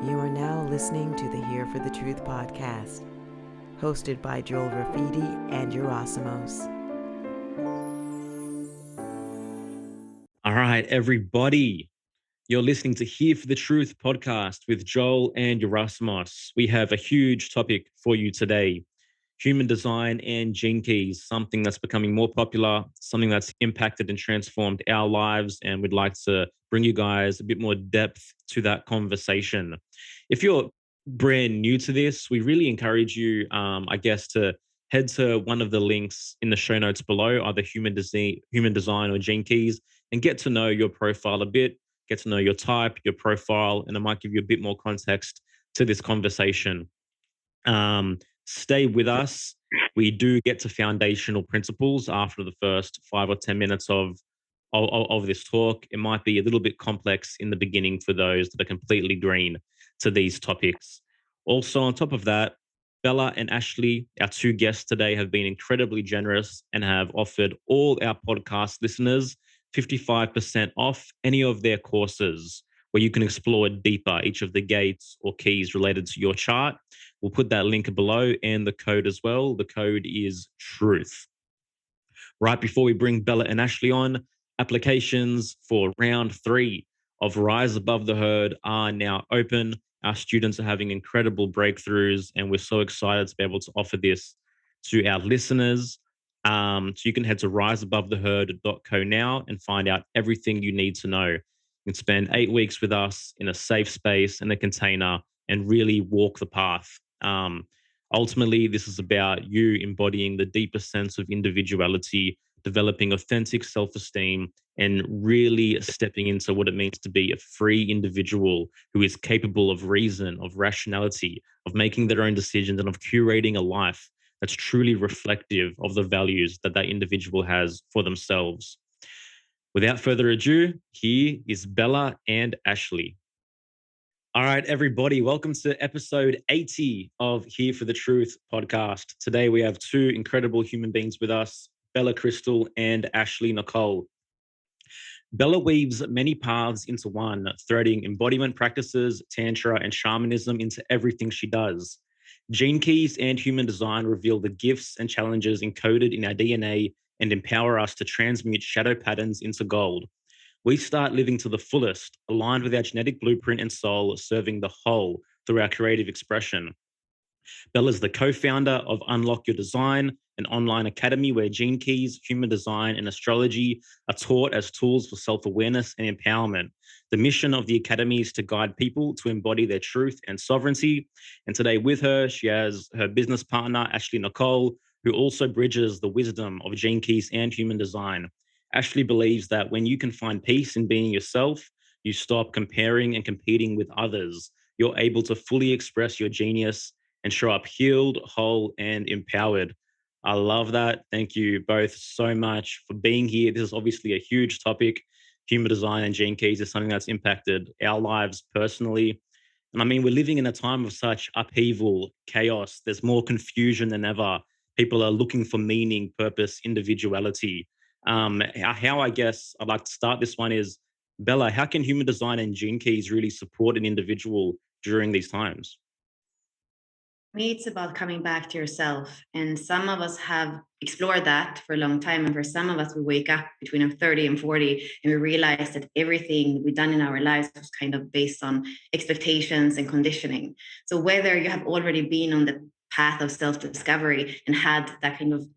You are now listening to the Here for the Truth podcast, hosted by Joel Rafidi and Yerasimos. All right, everybody. You're listening to Here for the Truth podcast with Joel and Yerasimos. We have a huge topic for you today. Human design and gene keys, something that's becoming more popular, something that's impacted and transformed our lives, and we'd like to bring you guys a bit more depth to that conversation. If you're brand new to this, we really encourage you, to head to one of the links in the show notes below, either human design or gene keys, and get to know your profile a bit, get to know your type, your profile, and it might give you a bit more context to this conversation. Stay with us. We do get to foundational principles after the first 5 or 10 minutes of this talk. It might be a little bit complex in the beginning for those that are completely green to these topics. Also, on top of that, Bella and Ashley, our two guests today, have been incredibly generous and have offered all our podcast listeners 55% off any of their courses where you can explore deeper each of the gates or keys related to your chart. We'll put that link below and the code as well. The code is TRUTH. Right before we bring Bella and Ashley on, applications for round 3 of Rise Above the Herd are now open. Our students are having incredible breakthroughs, and we're so excited to be able to offer this to our listeners. So you can head to riseabovetheherd.co now and find out everything you need to know. You can spend 8 weeks with us in a safe space and a container and really walk the path. Ultimately, this is about you embodying the deepest sense of individuality, developing authentic self-esteem, and really stepping into what it means to be a free individual who is capable of reason, of rationality, of making their own decisions, and of curating a life that's truly reflective of the values that that individual has for themselves. Without further ado, here is Bella and Ashley. All right, everybody, welcome to episode 80 of Here for the Truth podcast. Today we have two incredible human beings with us, Bella Krystal and Ashley Nichole. Bella weaves many paths into one, threading embodiment practices, tantra, and shamanism into everything she does. Gene keys and human design reveal the gifts and challenges encoded in our DNA and empower us to transmute shadow patterns into gold. We start living to the fullest, aligned with our genetic blueprint and soul, serving the whole through our creative expression. Bella's the co-founder of Unlock Your Design, an online academy where gene keys, human design, and astrology are taught as tools for self-awareness and empowerment. The mission of the academy is to guide people to embody their truth and sovereignty. And today with her, she has her business partner, Ashley Nichole, who also bridges the wisdom of gene keys and human design. Ashley believes that when you can find peace in being yourself, you stop comparing and competing with others. You're able to fully express your genius and show up healed, whole, and empowered. I love that. Thank you both so much for being here. This is obviously a huge topic. Human design and gene keys is something that's impacted our lives personally. And I mean, we're living in a time of such upheaval, chaos. There's more confusion than ever. People are looking for meaning, purpose, individuality. How I guess I'd like to start this one is, Bella, how can human design and gene keys really support an individual during these times? Me, it's about coming back to yourself. And some of us have explored that for a long time. And for some of us, we wake up between 30 and 40 and we realize that everything we've done in our lives was kind of based on expectations and conditioning. So whether you have already been on the path of self-discovery and had that kind of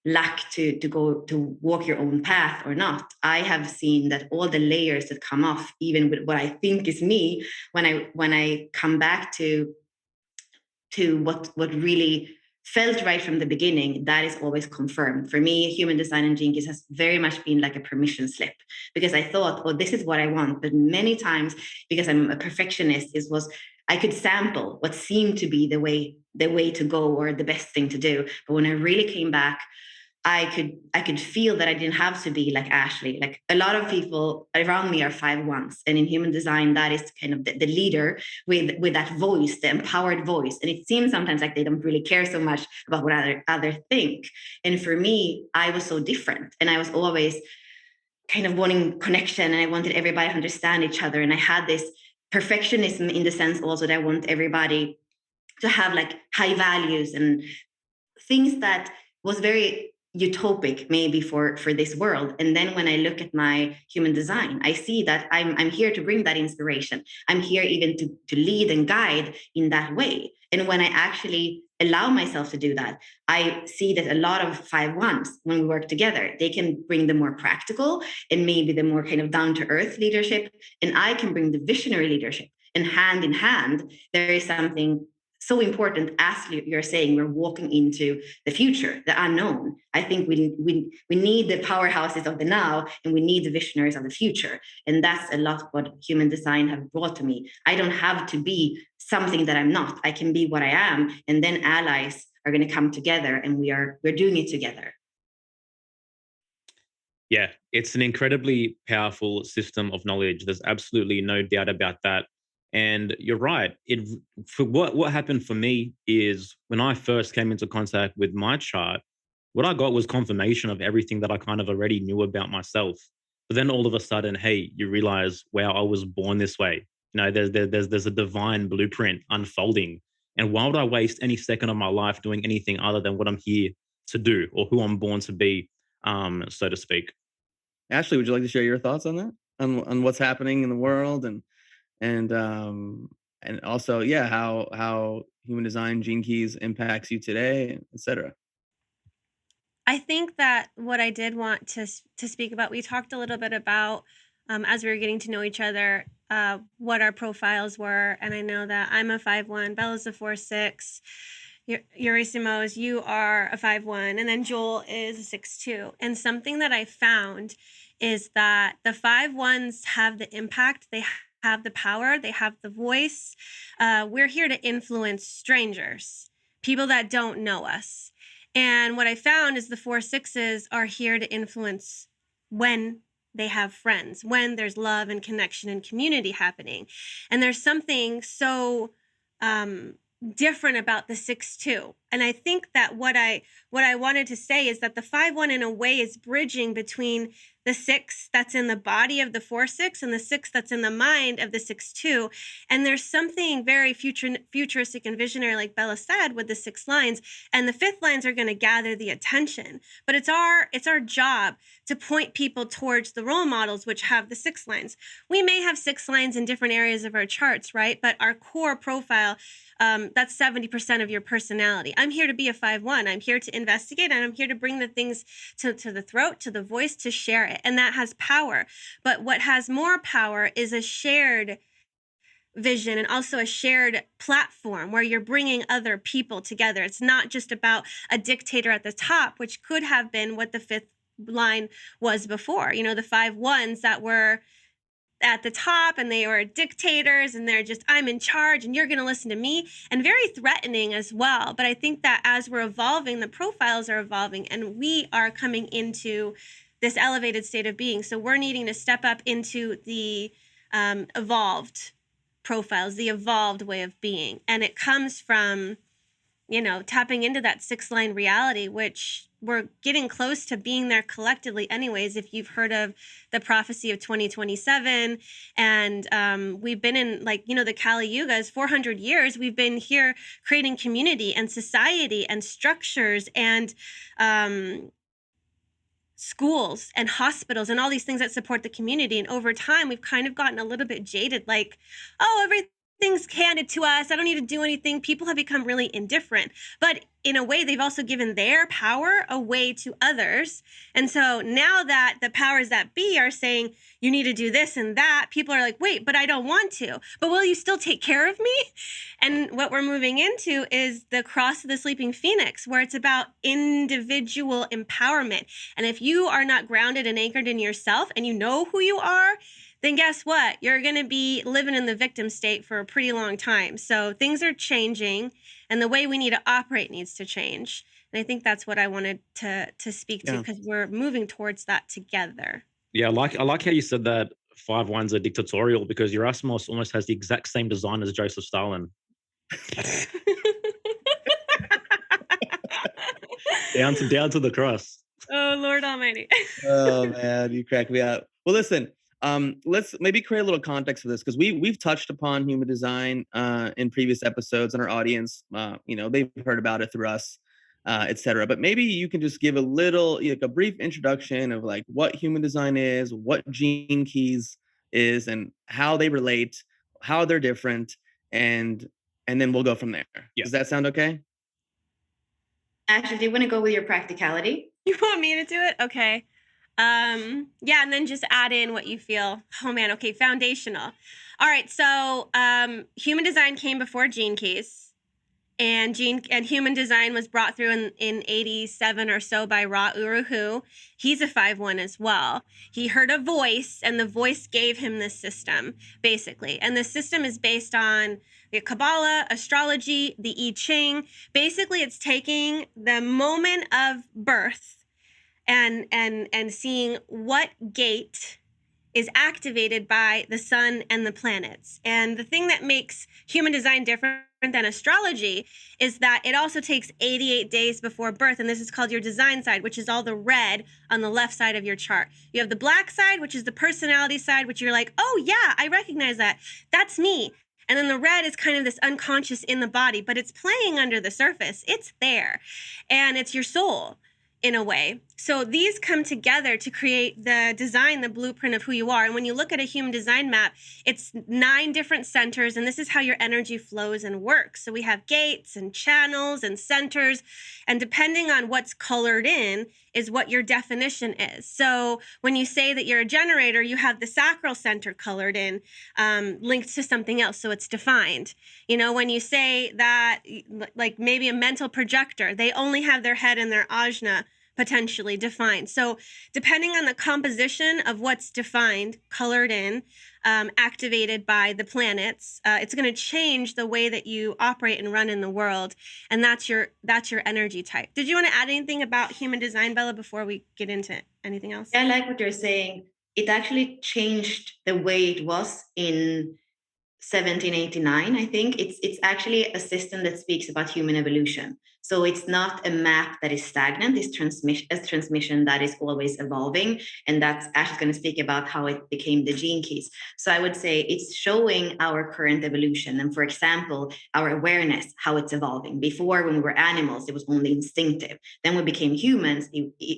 luck to go to walk your own path or not, I have seen that all the layers that come off, even with what I think is me, when I come back to what really felt right from the beginning, that is always confirmed. For me, human design and gene keys has very much been like a permission slip, because I thought, oh, this is what I want. But many times, because I'm a perfectionist, it was I could sample what seemed to be the way to go or the best thing to do. But when I really came back, I could feel that I didn't have to be like Ashley. Like a lot of people around me are 5-1s. And in human design, that is kind of the leader with that voice, the empowered voice. And it seems sometimes like they don't really care so much about what others think. And for me, I was so different. And I was always kind of wanting connection, and I wanted everybody to understand each other. And I had this perfectionism in the sense also that I want everybody to have like high values and things that was very utopic maybe for this world. And then when I look at my human design, I see that I'm here to bring that inspiration. I'm here even to lead and guide in that way. And when I actually allow myself to do that, I see that a lot of 5-1s, when we work together, they can bring the more practical and maybe the more kind of down to earth leadership, and I can bring the visionary leadership. And hand in hand, there is something so important. As you're saying, we're walking into the future, the unknown. I think we need the powerhouses of the now, and we need the visionaries of the future. And that's a lot what human design have brought to me. I don't have to be something that I'm not. I can be what I am, and then allies are going to come together, and we're doing it together. Yeah, it's an incredibly powerful system of knowledge. There's absolutely no doubt about that. And you're right. It for what happened for me is when I first came into contact with my chart, what I got was confirmation of everything that I kind of already knew about myself. But then all of a sudden, hey, you realize, wow, I was born this way. You know, there's a divine blueprint unfolding. And why would I waste any second of my life doing anything other than what I'm here to do or who I'm born to be, so to speak? Ashley, would you like to share your thoughts on that, on what's happening in the world, and also, yeah, how human design gene keys impacts you today, etc. I think that what I did want to speak about, we talked a little bit about as we were getting to know each other, what our profiles were, and I know that I'm a 5-1, Bella's a 4-6, Yerasimos, you are a 5-1, and then Joel is a 6-2. And something that I found is that the 5-1s have the impact, they have the power, they have the voice. We're here to influence strangers, people that don't know us. And what I found is the 4-6s are here to influence when they have friends, when there's love and connection and community happening. And there's something so different about the 6-2. And I think that what I wanted to say is that the 5-1 in a way is bridging between the 6 that's in the body of the 4-6 and the 6 that's in the mind of the 6-2. And there's something very futuristic and visionary, like Bella said, with the 6 lines. And the 5th lines are going to gather the attention. But it's our job to point people towards the role models which have the 6 lines. We may have 6 lines in different areas of our charts, right? But our core profile, that's 70% of your personality. I'm here to be a 5-1. I'm here to investigate, and I'm here to bring the things to the throat, to the voice, to share it. And that has power. But what has more power is a shared vision and also a shared platform where you're bringing other people together. It's not just about a dictator at the top, which could have been what the 5th line was before. You know, the 5-1s that were at the top and they were dictators and they're just, I'm in charge and you're going to listen to me, and very threatening as well. But I think that as we're evolving, the profiles are evolving and we are coming into this elevated state of being. So we're needing to step up into the evolved profiles, the evolved way of being. And it comes from, you know, tapping into that 6-line reality, which we're getting close to being there collectively anyways. If you've heard of the prophecy of 2027, and we've been in, like, you know, the Kali Yugas, 400 years, we've been here creating community and society and structures and schools and hospitals and all these things that support the community. And over time, we've kind of gotten a little bit jaded, like, oh, everything's handed to us, I don't need to do anything. People have become really indifferent. But in a way, they've also given their power away to others. And so now that the powers that be are saying, you need to do this and that, people are like, wait, but I don't want to. But will you still take care of me? And what we're moving into is the cross of the sleeping phoenix, where it's about individual empowerment. And if you are not grounded and anchored in yourself and you know who you are, then guess what? You're going to be living in the victim state for a pretty long time. So things are changing, and the way we need to operate needs to change. And I think that's what I wanted to speak to, because we're moving towards that together. Yeah, I like how you said that 5-1s are dictatorial, because Yerasimos almost has the exact same design as Joseph Stalin. down to the cross. Oh, Lord Almighty. Oh man, you crack me up. Well, listen, Let's maybe create a little context for this, because we've touched upon human design in previous episodes, and our audience, they've heard about it through us, etc. But maybe you can just give a little, like a brief introduction of like what human design is, what gene keys is, and how they relate, how they're different, and then we'll go from there. Yeah. Does that sound okay? Ashley, do you want to go with your practicality? You want me to do it? Okay. Yeah, and then just add in what you feel. Oh man, okay, foundational. All right, so human design came before gene keys, and human design was brought through in 87 or so by Ra Uru. He's a 5/1 as well. He heard a voice, and the voice gave him this system, basically. And the system is based on the Kabbalah, astrology, the I Ching. Basically, it's taking the moment of birth and seeing what gate is activated by the sun and the planets. And the thing that makes human design different than astrology is that it also takes 88 days before birth, and this is called your design side, which is all the red on the left side of your chart. You have the black side, which is the personality side, which you're like, oh yeah, I recognize that. That's me. And then the red is kind of this unconscious in the body, but it's playing under the surface. It's there, and it's your soul in a way. So these come together to create the design, the blueprint of who you are. And when you look at a human design map, it's 9 different centers, and this is how your energy flows and works. So we have gates and channels and centers, and depending on what's colored in is what your definition is. So when you say that you're a generator, you have the sacral center colored in, linked to something else, so it's defined. When you say that, like maybe a mental projector, they only have their head and their ajna potentially defined. So depending on the composition of what's defined, colored in, activated by the planets, it's going to change the way that you operate and run in the world. And that's your energy type. Did you want to add anything about human design, Bella, before we get into anything else? I like what you're saying. It actually changed the way it was in 1789. I think it's actually a system that speaks about human evolution. So it's not a map that is stagnant. It's transmission that is always evolving, and that's Ash going to speak about how it became the gene keys. So I would say it's showing our current evolution, and for example, our awareness, how it's evolving. Before, when we were animals, it was only instinctive. Then we became humans.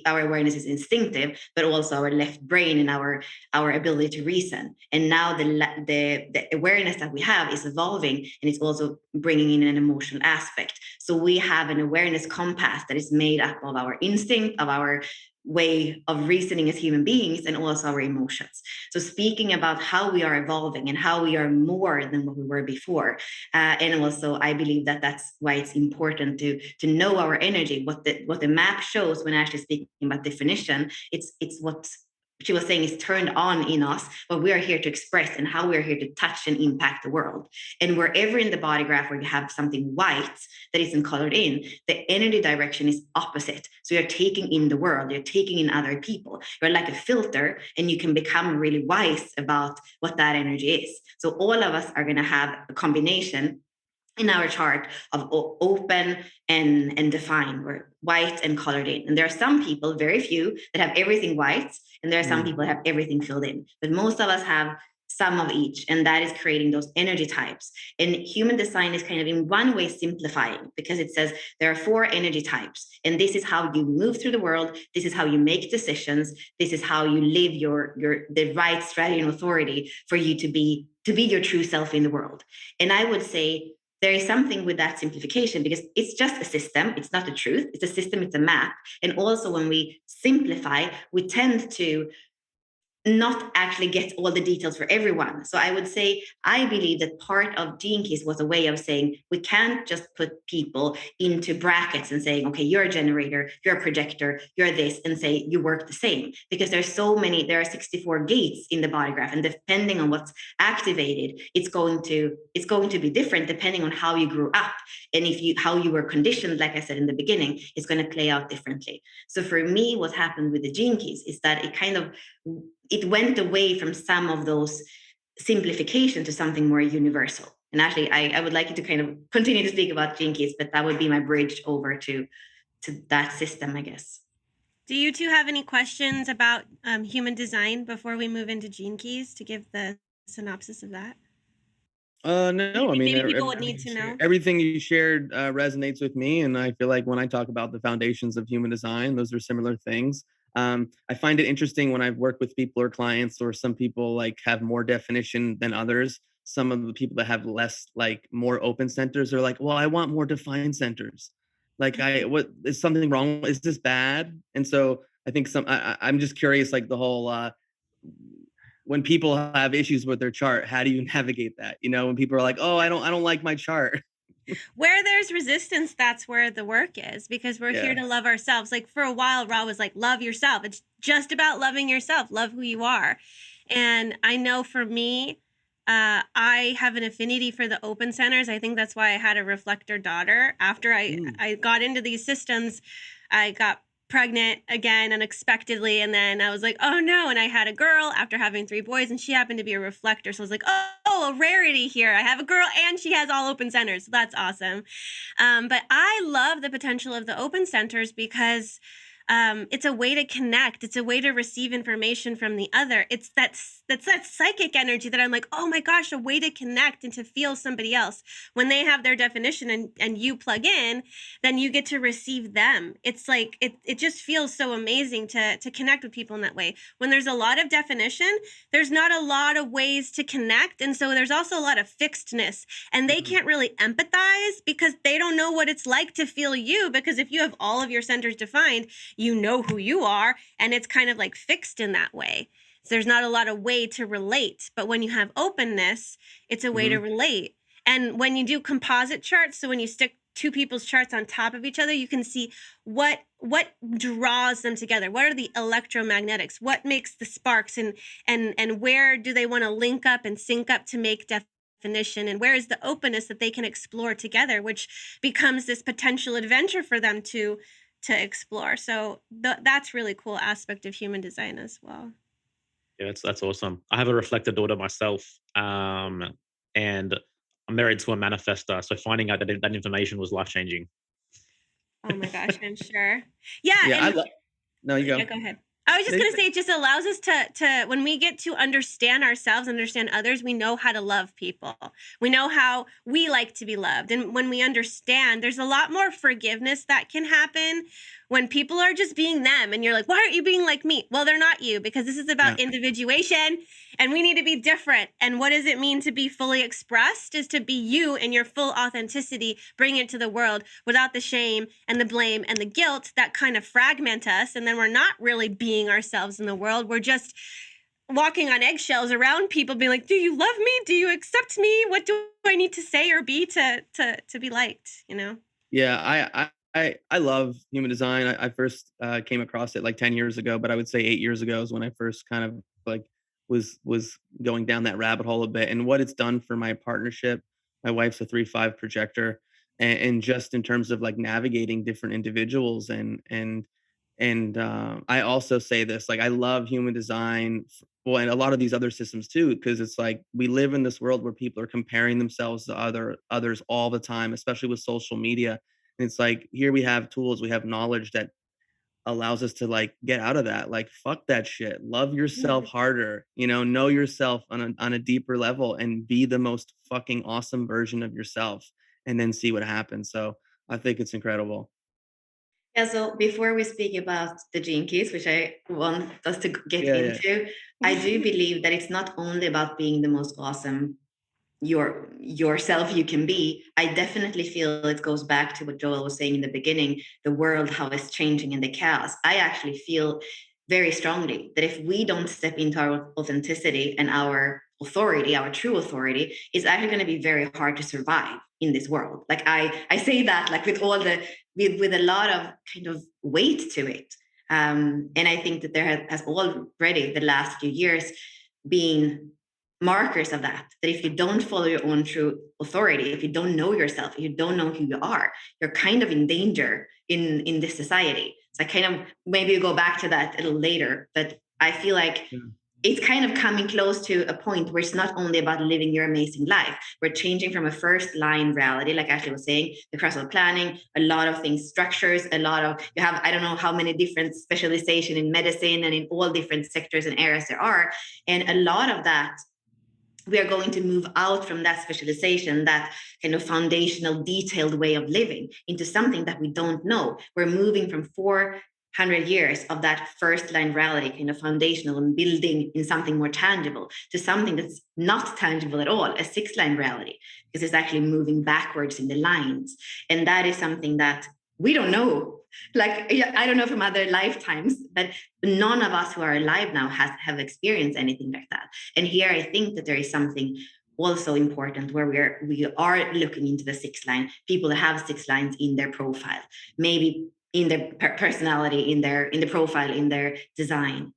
Our awareness is instinctive, but also our left brain and our ability to reason. And now the awareness that we have is evolving, and it's also bringing in an emotional aspect. So we have an awareness compass that is made up of our instinct, of our way of reasoning as human beings, and also our emotions. So speaking about how we are evolving and how we are more than what we were before, and also I believe that that's why it's important to know our energy. What the map shows when actually speaking about definition, it's what she was saying is turned on in us, what we are here to express and how we are here to touch and impact the world. And wherever in the body graph where you have something white that isn't colored in, the energy direction is opposite. So you're taking in the world, you're taking in other people. You're like a filter, and you can become really wise about what that energy is. So all of us are going to have a combination in our chart of open and defined, or white and colored in. And there are some people, very few, that have everything white, and there are some people that have everything filled in. But most of us have some of each, and that is creating those energy types. And human design is kind of in one way simplifying, because it says there are 4 energy types, and this is how you move through the world. This is how you make decisions. This is how you live the right strategy and authority for you to be your true self in the world. And I would say there is something with that simplification, because it's just a system. It's not the truth. It's a system. It's a map. And also when we simplify, we tend to not actually get all the details for everyone. So I would say, I believe that part of Gene Keys was a way of saying, we can't just put people into brackets and saying, okay, you're a generator, you're a projector, you're this, and say you work the same. Because there are 64 gates in the body graph, and depending on what's activated, it's going to be different depending on how you grew up. And how you were conditioned, like I said in the beginning, is going to play out differently. So for me, what happened with the Gene Keys is that it went away from some of those simplification to something more universal. And actually, I would like you to kind of continue to speak about Gene Keys, but that would be my bridge over to that system, I guess. Do you two have any questions about human design before we move into Gene Keys to give the synopsis of that? No, I mean, Maybe people would need to know. everything you shared resonates with me, and I feel like when I talk about the foundations of human design, those are similar things. I find it interesting when I've worked with people or clients, or some people like have more definition than others. Some of the people that have less, like more open centers, are like, well, I want more defined centers. Like, what is something wrong? Is this bad? And so I think I'm just curious, like the whole when people have issues with their chart, how do you navigate that? You know, when people are like, "Oh, I don't like my chart." Where there's resistance, that's where the work is, because we're here to love ourselves. Like for a while, Ra was like, love yourself. It's just about loving yourself. Love who you are. And I know for me, I have an affinity for the open centers. I think that's why I had a reflector daughter. After I got into these systems, I got pregnant again unexpectedly, and then I was like, oh no, and I had a girl after having 3 boys, and she happened to be a reflector, so I was like, oh, a rarity here. I have a girl and she has all open centers, so that's awesome. But I love the potential of the open centers because it's a way to connect. It's a way to receive information from the other. It's that psychic energy that I'm like, oh my gosh, a way to connect and to feel somebody else. When they have their definition and you plug in, then you get to receive them. It's like, it just feels so amazing to connect with people in that way. When there's a lot of definition, there's not a lot of ways to connect. And so there's also a lot of fixedness, and they can't really empathize because they don't know what it's like to feel you. Because if you have all of your centers defined, you know who you are, and it's kind of like fixed in that way. So there's not a lot of way to relate. But when you have openness, it's a way to relate. And when you do composite charts, so when you stick 2 people's charts on top of each other, you can see what draws them together. What are the electromagnetics? What makes the sparks, and where do they want to link up and sync up to make definition, and where is the openness that they can explore together, which becomes this potential adventure for them to explore. So that's really cool aspect of human design as well. Yeah, that's awesome. I have a reflector daughter myself, and I'm married to a manifester. So finding out that information was life changing. Oh my gosh, I'm sure. Yeah. Yeah, no, you go. Yeah, go ahead. I was just going to say, it just allows us to, when we get to understand ourselves, understand others, we know how to love people. We know how we like to be loved. And when we understand, there's a lot more forgiveness that can happen when people are just being them. And you're like, why aren't you being like me? Well, they're not you, because this is about individuation, and we need to be different. And what does it mean to be fully expressed is to be you in your full authenticity, bring it to the world without the shame and the blame and the guilt that kind of fragment us. And then we're not really being ourselves in the world. We're just walking on eggshells around people, being like, do you love me? Do you accept me? What do I need to say or be to be liked, you know? Yeah, I love human design. I first came across it like 10 years ago, but I would say 8 years ago is when I first kind of like was going down that rabbit hole a bit. And what it's done for my partnership, my wife's a 3/5 projector, and just in terms of like navigating different individuals, and I also say this, like I love human design, well, and a lot of these other systems too, because it's like we live in this world where people are comparing themselves to others all the time, especially with social media. And it's like here we have tools, we have knowledge that allows us to like get out of that. Like fuck that shit. Love yourself harder. You know yourself on a deeper level, and be the most fucking awesome version of yourself, and then see what happens. So I think it's incredible. Yeah, so before we speak about the gene keys, which I want us to get Yeah. into, I do believe that it's not only about being the most awesome yourself you can be. I definitely feel it goes back to what Joel was saying in the beginning, the world, how it's changing in the chaos. I actually feel very strongly that if we don't step into our authenticity and our authority, our true authority, it's actually going to be very hard to survive in this world. Like I say that like with all the with a lot of kind of weight to it. And I think that there has already the last few years been markers of that if you don't follow your own true authority, if you don't know yourself, if you don't know who you are, you're kind of in danger in this society. So I kind of maybe go back to that a little later, but I feel like it's kind of coming close to a point where it's not only about living your amazing life. We're changing from a first line reality, like Ashley was saying, the Krystal planning, a lot of things, structures, a lot of, you have, I don't know how many different specialization in medicine and in all different sectors and areas there are. And a lot of that, we are going to move out from that specialization, that kind of foundational, detailed way of living into something that we don't know. We're moving from 400 years of that first line reality, kind of foundational and building in something more tangible, to something that's not tangible at all, a 6-line reality, because it's actually moving backwards in the lines. And that is something that we don't know. Like, I don't know from other lifetimes, but none of us who are alive now have experienced anything like that. And here I think that there is something also important where we are looking into the 6 line, people that have 6 lines in their profile, maybe in their personality, in the profile, in their design.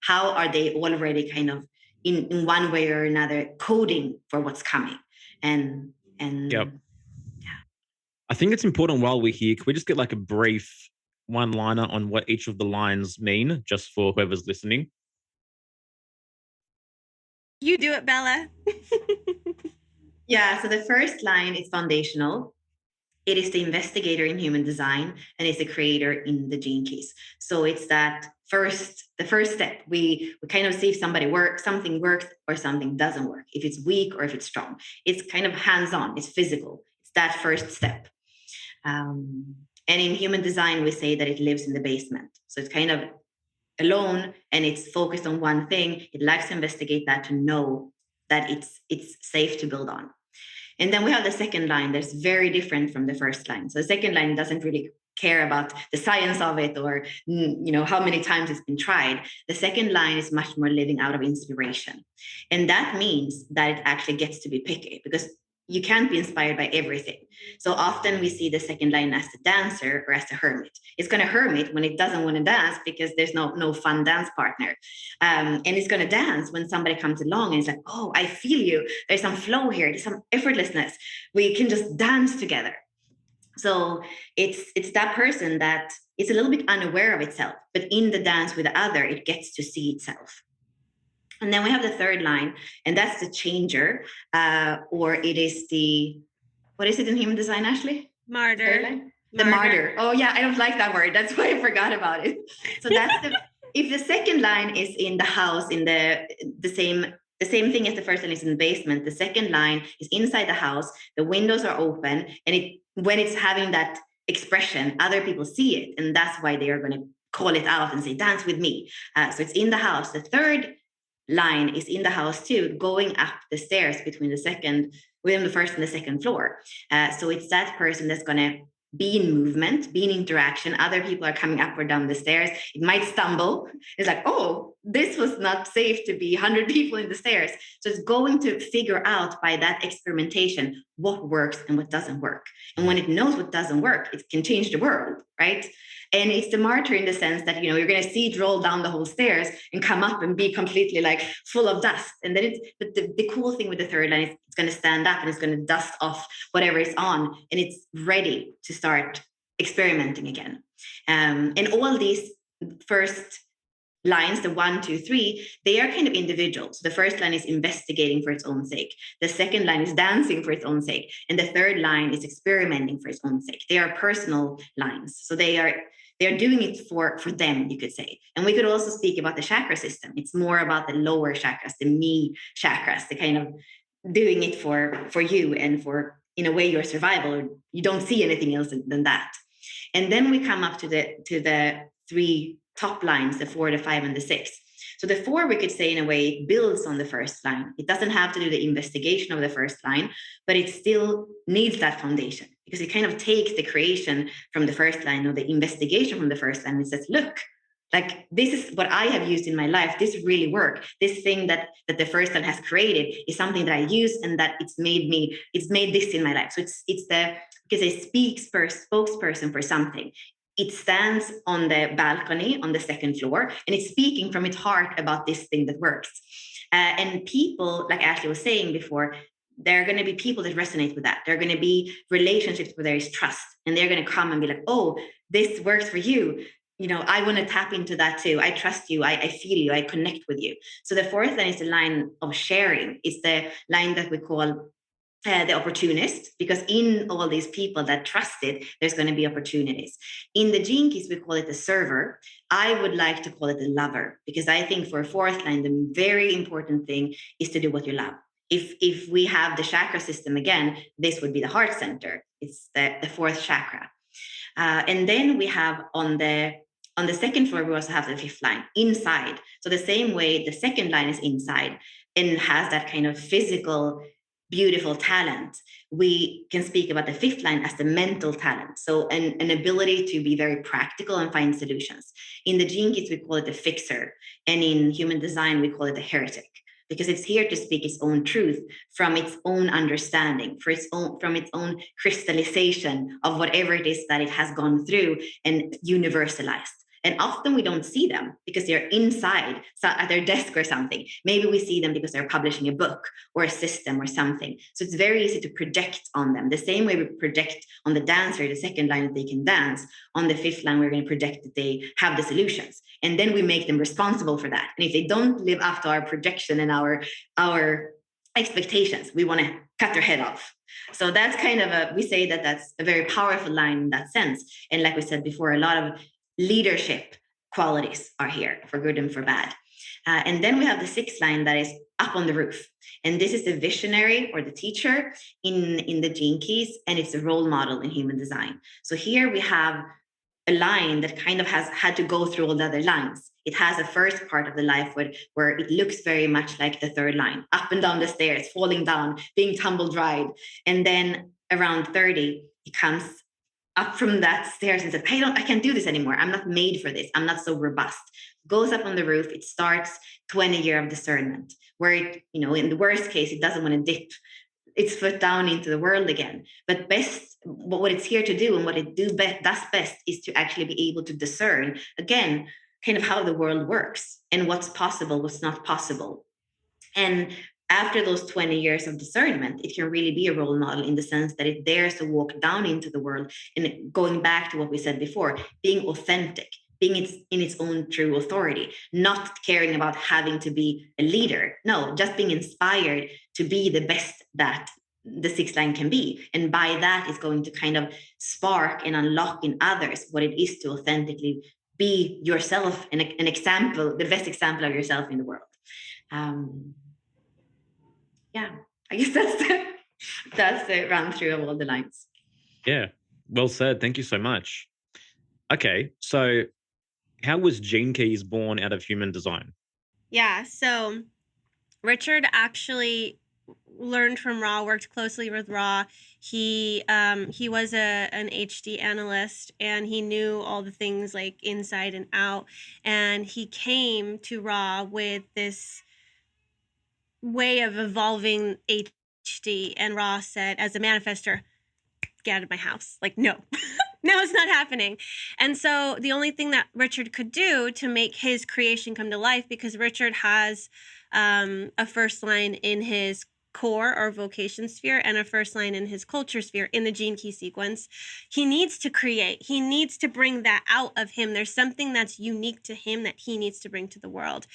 How are they already kind of in one way or another coding for what's coming? And Yep. I think it's important while we're here, can we just get like a brief one-liner on what each of the lines mean, just for whoever's listening? You do it, Bella. Yeah, so the first line is foundational. It is the investigator in human design, and it's the creator in the gene keys. So it's the first step. We kind of see if something works or something doesn't work, if it's weak or if it's strong. It's kind of hands-on, it's physical. It's that first step. And in human design, we say that it lives in the basement. So it's kind of alone and it's focused on one thing. It likes to investigate that, to know that it's safe to build on. And then we have the second line that's very different from the first line. So the second line doesn't really care about the science of it or how many times it's been tried. The second line is much more living out of inspiration. And that means that it actually gets to be picky, because you can't be inspired by everything. So often we see the second line as the dancer or as the hermit. It's going to hermit when it doesn't want to dance because there's no fun dance partner. And it's going to dance when somebody comes along and it's like, oh, I feel you. There's some flow here. There's some effortlessness. We can just dance together. So it's that person that is a little bit unaware of itself, but in the dance with the other, it gets to see itself. And then we have the third line, and that's the changer, or it is what is it in human design, Ashley? Martyr. The martyr. Oh yeah, I don't like that word. That's why I forgot about it. So that's if the second line is in the house, in the same thing as the first line is in the basement, the second line is inside the house, the windows are open, and when it's having that expression, other people see it, and that's why they are going to call it out and say, dance with me. So it's in the house. The third line is in the house too, going up the stairs within the first and the second floor. So it's that person that's going to be in movement, be in interaction. Other people are coming up or down the stairs. It might stumble. It's like, oh, this was not safe to be 100 people in the stairs. So it's going to figure out by that experimentation what works and what doesn't work. And when it knows what doesn't work, it can change the world, right? And it's the martyr in the sense that, you're going to see it roll down the whole stairs and come up and be completely like full of dust. And then but the cool thing with the third line is it's going to stand up and it's going to dust off whatever is on, and it's ready to start experimenting again. And all these first lines, the 1, 2, 3, they are kind of individual. So the first line is investigating for its own sake. The second line is dancing for its own sake. And the third line is experimenting for its own sake. They are personal lines. So they are doing it for them, you could say. And we could also speak about the chakra system. It's more about the lower chakras, the me chakras, the kind of doing it for you and for, in a way, your survival. You don't see anything else than that. And then we come up to the 3 top lines, the 4, the 5, and the 6. So the 4, we could say, in a way, builds on the first line. It doesn't have to do the investigation of the first line, but it still needs that foundation, because it kind of takes the creation from the first line or the investigation from the first line and says, look, like, this is what I have used in my life. This really worked. This thing that the first line has created is something that I use, and that it's made this in my life. So it's because it spokesperson for something. It stands on the balcony on the second floor, and it's speaking from its heart about this thing that works. And people, like Ashley was saying before, there are going to be people that resonate with that. There are going to be relationships where there is trust, and they're going to come and be like, oh, this works for you. I want to tap into that too. I trust you. I feel you. I connect with you. So the fourth line is the line of sharing. It's the line that we call the opportunist, because in all these people that trust it, there's going to be opportunities. In the gene keys, we call it the server. I would like to call it the lover, because I think for a fourth line, the very important thing is to do what you love. If we have the chakra system again, this would be the heart center. It's the fourth chakra. And then we have on the second floor, we also have the fifth line inside. So the same way the second line is inside and has that kind of physical, beautiful talent, we can speak about the fifth line as the mental talent. So an ability to be very practical and find solutions. In the gene keys, we call it the fixer. And in human design, we call it the heretic, because it's here to speak its own truth from its own understanding, from its own crystallization of whatever it is that it has gone through and universalized. And often we don't see them because they're inside, so at their desk or something. Maybe we see them because they're publishing a book or a system or something. So it's very easy to project on them. The same way we project on the dancer, the second line, that they can dance. On the fifth line, we're going to project that they have the solutions. And then we make them responsible for that. And if they don't live up to our projection and our expectations, we want to cut their head off. So that's kind of we say that that's a very powerful line in that sense. And like we said before, a lot of leadership qualities are here for good and for bad. And then we have the sixth line that is up on the roof. And this is the visionary or the teacher in the gene keys, and it's a role model in human design. So here we have a line that kind of has had to go through all the other lines. It has a first part of the life where it looks very much like the third line, up and down the stairs, falling down, being tumbled right. And then around 30, it comes up from that stairs and says, I can't do this anymore. I'm not made for this. I'm not so robust. Goes up on the roof. It starts 20 year of discernment, where it, in the worst case, it doesn't want to dip its foot down into the world again. But what it's here to do and what it does best is to actually be able to discern, again, kind of how the world works and what's possible, what's not possible. And after those 20 years of discernment, it can really be a role model in the sense that it dares to walk down into the world. And going back to what we said before, being authentic, being in its own true authority, not caring about having to be a leader. No, just being inspired to be the best that the sixth line can be. And by that, it's going to kind of spark and unlock in others what it is to authentically be yourself and an example, the best example of yourself in the world. Yeah, I guess that's the run through of all the lines. Yeah, well said. Thank you so much. Okay, so how was Gene Keys born out of human design? Yeah, so Richard actually learned from Ra, worked closely with Ra. He was an HD analyst, and he knew all the things like inside and out. And he came to Ra with this way of evolving HD, and Ra said, as a manifester, get out of my house. Like, no. No, it's not happening. And so the only thing that Richard could do to make his creation come to life, because Richard has a first line in his core or vocation sphere and a first line in his culture sphere in the gene key sequence, he needs to create. He needs to bring that out of him. There's something that's unique to him that he needs to bring to the world.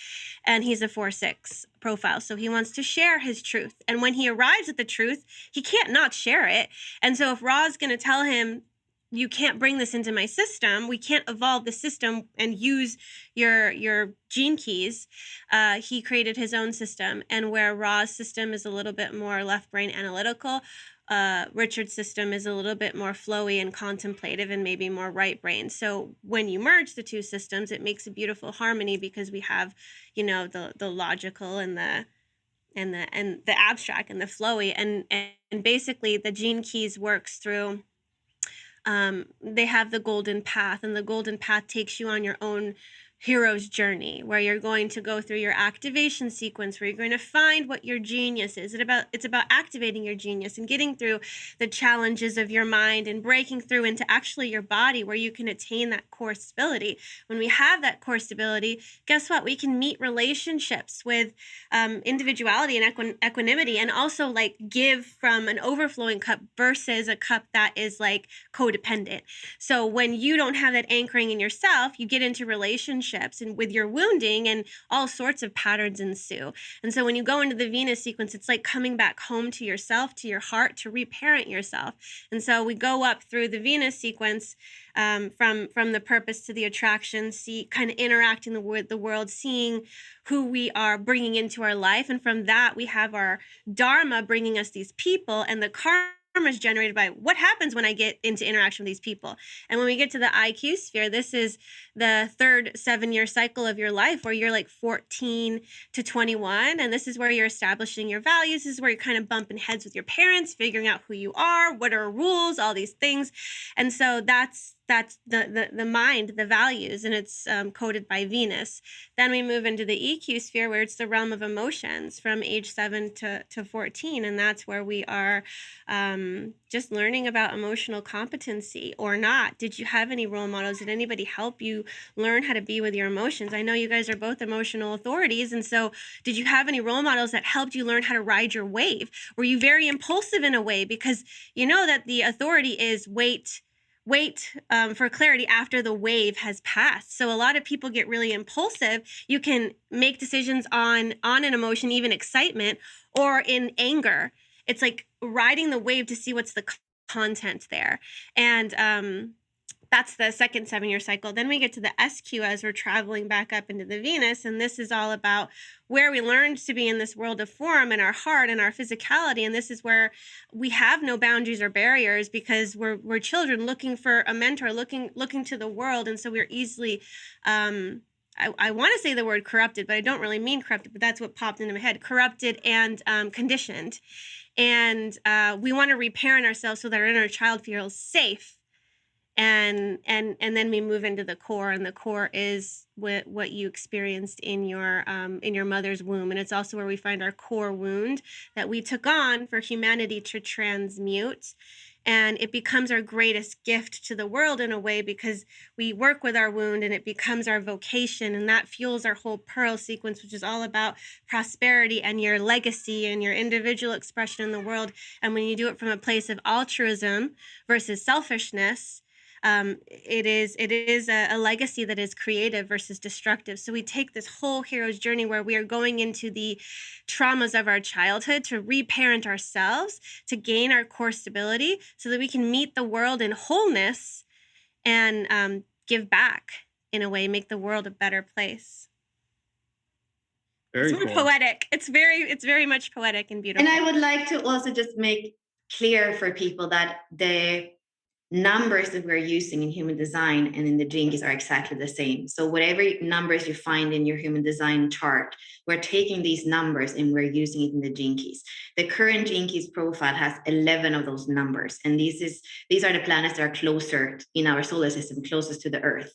And he's a 4/6 profile. So he wants to share his truth. And when he arrives at the truth, he can't not share it. And so if Ra is going to tell him, you can't bring this into my system, we can't evolve the system and use your gene keys, he created his own system. And where Ra's system is a little bit more left brain analytical, Richard's system is a little bit more flowy and contemplative and maybe more right brain. So when you merge the two systems, it makes a beautiful harmony, because we have, the logical and the abstract and the flowy, and basically the gene keys works through, they have the golden path, and the golden path takes you on your own hero's journey, where you're going to go through your activation sequence, where you're going to find what your genius is. It's about activating your genius and getting through the challenges of your mind and breaking through into actually your body, where you can attain that core stability. When we have that core stability, guess what? We can meet relationships with individuality and equanimity, and also like give from an overflowing cup versus a cup that is like codependent. So when you don't have that anchoring in yourself, you get into relationships and with your wounding, and all sorts of patterns ensue. And so when you go into the Venus sequence, it's like coming back home to yourself, to your heart, to reparent yourself. And so we go up through the Venus sequence, from the purpose to the attraction, kind of interacting with the world, seeing who we are bringing into our life. And from that, we have our Dharma bringing us these people, and the karma is generated by what happens when I get into interaction with these people. And when we get to the IQ sphere, this is the third 7-year cycle of your life, where you're like 14 to 21. And this is where you're establishing your values. This is where you're kind of bumping heads with your parents, figuring out who you are, what are rules, all these things. And so that's the mind, the values, and it's coded by Venus. Then we move into the EQ sphere, where it's the realm of emotions from age 7 to 14. And that's where we are just learning about emotional competency or not. Did you have any role models? Did anybody help you learn how to be with your emotions? I know you guys are both emotional authorities. And so did you have any role models that helped you learn how to ride your wave? Were you very impulsive in a way? Because you know that the authority is wait for clarity after the wave has passed. So a lot of people get really impulsive. You can make decisions on an emotion, even excitement, or in anger. It's like riding the wave to see what's the content there. And that's the second 7-year cycle. Then we get to the SQ as we're traveling back up into the Venus. And this is all about where we learned to be in this world of form and our heart and our physicality. And this is where we have no boundaries or barriers, because we're children looking for a mentor, looking to the world. And so we're easily, I want to say the word corrupted, but I don't really mean corrupted, but that's what popped into my head, corrupted and conditioned. And we want to reparent ourselves so that our inner child feels safe. And then we move into the core, and the core is what you experienced in your mother's womb. And it's also where we find our core wound that we took on for humanity to transmute. And it becomes our greatest gift to the world in a way, because we work with our wound and it becomes our vocation, and that fuels our whole Pearl sequence, which is all about prosperity and your legacy and your individual expression in the world. And when you do it from a place of altruism versus selfishness, it is a legacy that is creative versus destructive. So we take this whole hero's journey where we are going into the traumas of our childhood to reparent ourselves, to gain our core stability, so that we can meet the world in wholeness and give back in a way, make the world a better place. Very It's more cool. poetic. It's very much poetic and beautiful. And I would like to also just make clear for people that the numbers that we're using in human design and in the gene keys are exactly the same. So whatever numbers you find in your human design chart, we're taking these numbers and we're using it in the gene keys. The current gene keys profile has 11 of those numbers. And these are the planets that are closer in our solar system, closest to the Earth.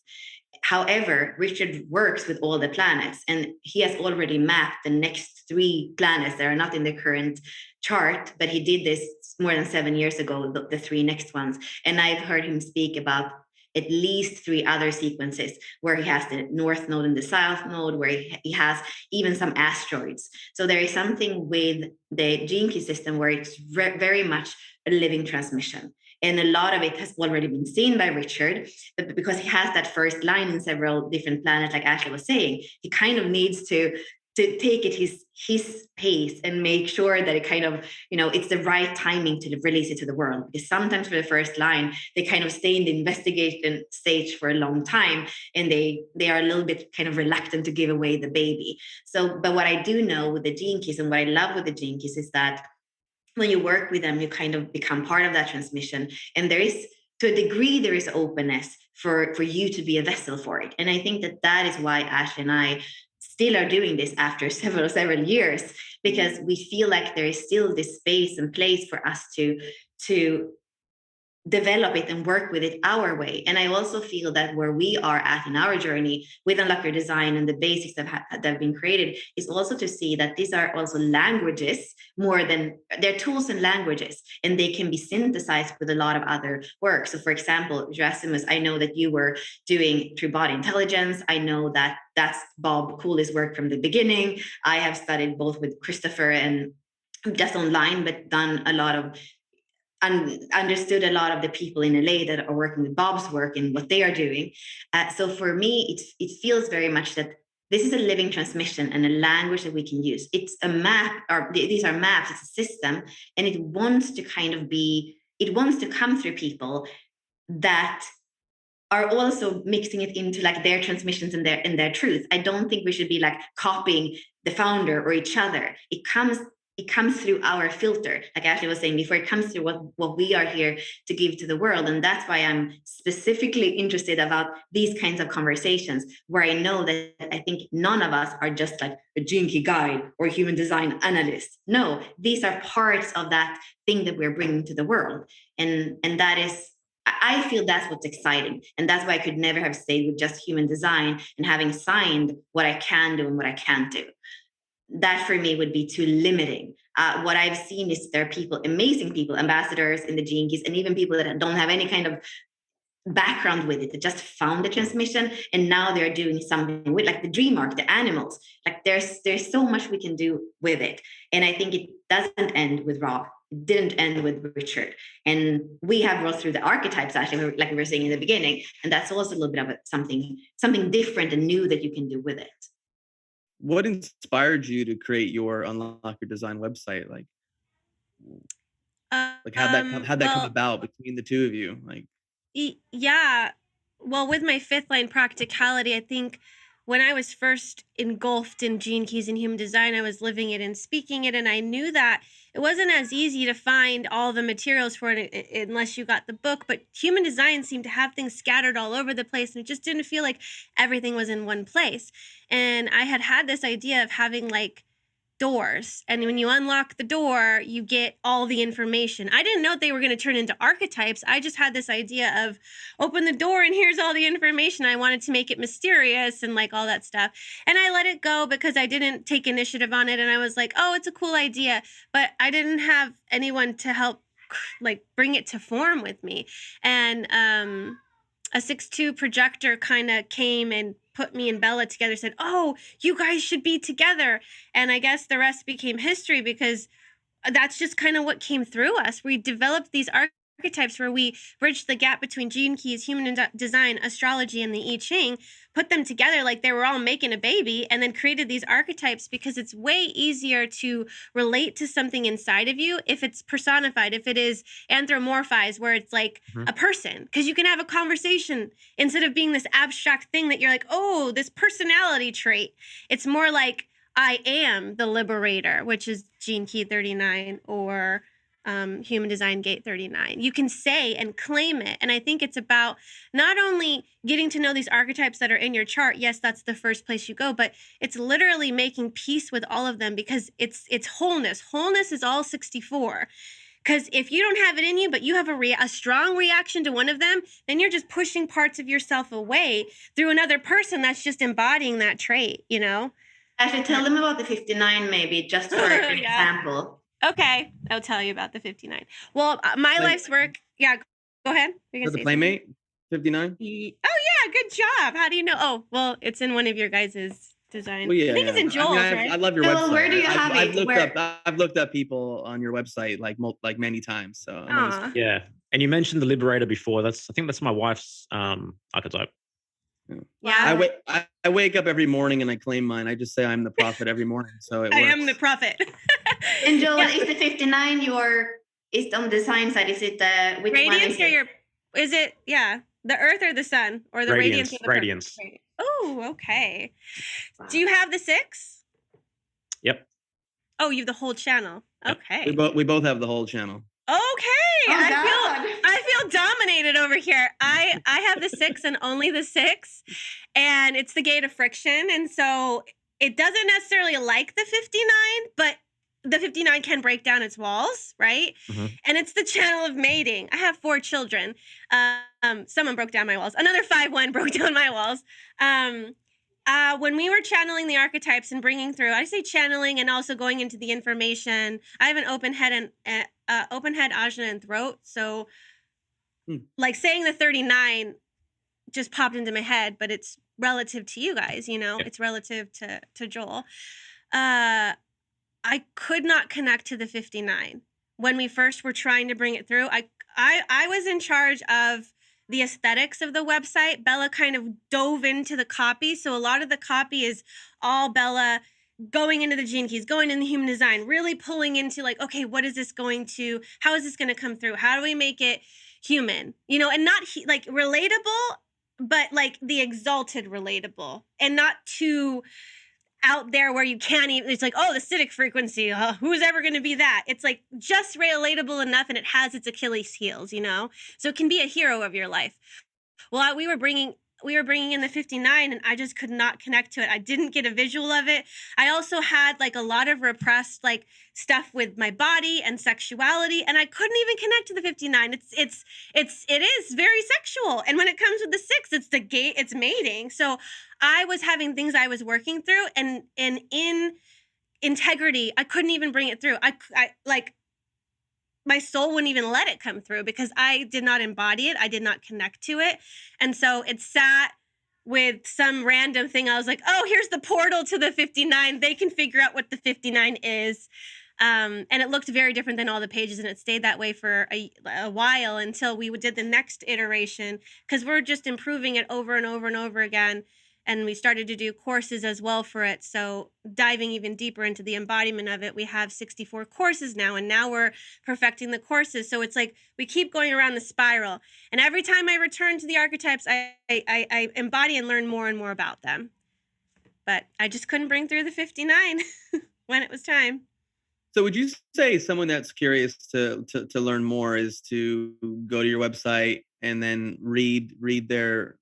However, Richard works with all the planets, and he has already mapped the next 3 planets that are not in the current chart, but he did this more than 7 years ago, the 3 next ones. And I've heard him speak about at least 3 other sequences where he has the North Node and the South Node, where he has even some asteroids. So there is something with the gene key system where it's very much a living transmission. And a lot of it has already been seen by Richard, but because he has that first line in several different planets, like Ashley was saying, he kind of needs to take it his pace and make sure that it kind of, it's the right timing to release it to the world. Because sometimes for the first line, they kind of stay in the investigation stage for a long time, and they are a little bit kind of reluctant to give away the baby. So, but what I do know with the gene keys, and what I love with the gene keys, is that when you work with them, you kind of become part of that transmission. And there is, to a degree, there is openness for you to be a vessel for it. And I think that is why Ashley and I still are doing this after several years, because we feel like there is still this space and place for us to develop it and work with it our way. And I also feel that where we are at in our journey with Unlock Your Design and the basics that have been created is also to see that these are also languages more than they're tools and languages, and they can be synthesized with a lot of other work. So for example, Yerasimos, I know that you were doing through body intelligence. I know that that's Bob Cooley's work from the beginning. I have studied both with Christopher and just online, but done a lot of understood a lot of the people in LA that are working with Bob's work and what they are doing. So for me, it feels very much that this is a living transmission and a language that we can use. It's a map, or these are maps, it's a system, and it wants to come through people that are also mixing it into like their transmissions and their truth. I don't think we should be like copying the founder or each other. It comes through our filter, like Ashley was saying before. It comes through what we are here to give to the world. And that's why I'm specifically interested about these kinds of conversations, where I know that I think none of us are just like a Gene Key guide or human design analyst. No, these are parts of that thing that we're bringing to the world. And that is, I feel that's what's exciting. And that's why I could never have stayed with just human design and having signed what I can do and what I can't do. That for me would be too limiting. What I've seen is there are people, amazing people, ambassadors in the Gene Keys, and even people that don't have any kind of background with it, that just found the transmission, and now they're doing something with, like the dream arc, the animals. Like there's so much we can do with it. And I think it doesn't end with Rob. It didn't end with Richard. And we have brought through the archetypes, actually, like we were saying in the beginning. And that's also a little bit of something different and new that you can do with it. What inspired you to create your Unlock Your Design website? Like how'd that come about between the two of you? Like, yeah, well, with my fifth line practicality, I think when I was first engulfed in Gene Keys and human design, I was living it and speaking it, and I knew that it wasn't as easy to find all the materials for it unless you got the book. But human design seemed to have things scattered all over the place, and it just didn't feel like everything was in one place. And I had this idea of having like doors, and when you unlock the door, you get all the information. I didn't know they were going to turn into archetypes. I just had this idea of open the door and here's all the information. I wanted to make it mysterious and like all that stuff, and I let it go because I didn't take initiative on it, and I was like, oh, it's a cool idea, but I didn't have anyone to help like bring it to form with me. And a 6'2" projector kind of came and put me and Bella together, said, oh, you guys should be together. And I guess the rest became history, because that's just kind of what came through us. We developed these archetypes where we bridged the gap between Gene Keys, human design, astrology, and the I Ching, put them together like they were all making a baby, and then created these archetypes because it's way easier to relate to something inside of you if it's personified, if it is anthropomorphized, where it's like a person, because you can have a conversation instead of being this abstract thing that you're like, oh, this personality trait. It's more like, I am the liberator, which is Gene Key 39 or human design gate 39. You can say and claim it. And I think it's about not only getting to know these archetypes that are in your chart. Yes, that's the first place you go, but it's literally making peace with all of them, because it's wholeness. Wholeness is all 64. Because if you don't have it in you, but you have a strong reaction to one of them, then you're just pushing parts of yourself away through another person that's just embodying that trait, you know? Actually, tell them about the 59, maybe, just for an example. Okay, I'll tell you about the 59. Well, my life's work. Yeah, go ahead. For the Playmate 59? Oh yeah, good job. How do you know? Oh, well, it's in one of your guys' design. Well, yeah, I think it's in Joel's, right? I love your Joel, website. where do you have it? I've looked up people on your website like many times. So yeah, and you mentioned the Liberator before. I think that's my wife's archetype. Yeah. I wake up every morning and I claim mine. I just say I'm the prophet every morning. So it works. I am the prophet. And Joel, is the 59 is on the design side? Is it which radiance one is or is it the earth or the sun or the radiance? Radiance. Oh, okay. Wow. Do you have the 6? Yep. Oh, you have the whole channel. Okay. We both have the whole channel. Okay. I feel dominated over here. I have the 6 and only the 6, and it's the gate of friction, and so it doesn't necessarily like the 59, but the 59 can break down its walls, right? And it's the channel of mating. I have 4 children. Someone broke down my walls. Another 5-1 broke down my walls. When we were channeling the archetypes and bringing through, I say channeling and also going into the information. I have an open head and ajna and throat. So like saying the 39 just popped into my head, but it's relative to you guys, it's relative to Joel. I could not connect to the 59 when we first were trying to bring it through. I was in charge of the aesthetics of the website. Bella kind of dove into the copy. So a lot of the copy is all Bella going into the gene keys, going into human design, really pulling into like, okay, how is this going to come through? How do we make it human, and not like relatable, but like the exalted relatable and not too out there where you can't even, it's like, oh, the acidic frequency, who's ever going to be that? It's like just relatable enough, and it has its Achilles heels, so it can be a hero of your life. Well, we were bringing in the 59, and I just could not connect to it. I didn't get a visual of it. I also had like a lot of repressed like stuff with my body and sexuality, and I couldn't even connect to the 59. It is very sexual, and when it comes with the 6, it's mating. So I was having things I was working through, and in integrity, I couldn't even bring it through. I like my soul wouldn't even let it come through because I did not embody it. I did not connect to it. And so it sat with some random thing. I was like, oh, here's the portal to the 59. They can figure out what the 59 is. And it looked very different than all the pages, and it stayed that way for a while until we did the next iteration, because we're just improving it over and over and over again. And we started to do courses as well for it. So diving even deeper into the embodiment of it, we have 64 courses now, and now we're perfecting the courses. So it's like we keep going around the spiral. And every time I return to the archetypes, I embody and learn more and more about them. But I just couldn't bring through the 59 when it was time. So would you say someone that's curious to learn more is to go to your website and then read their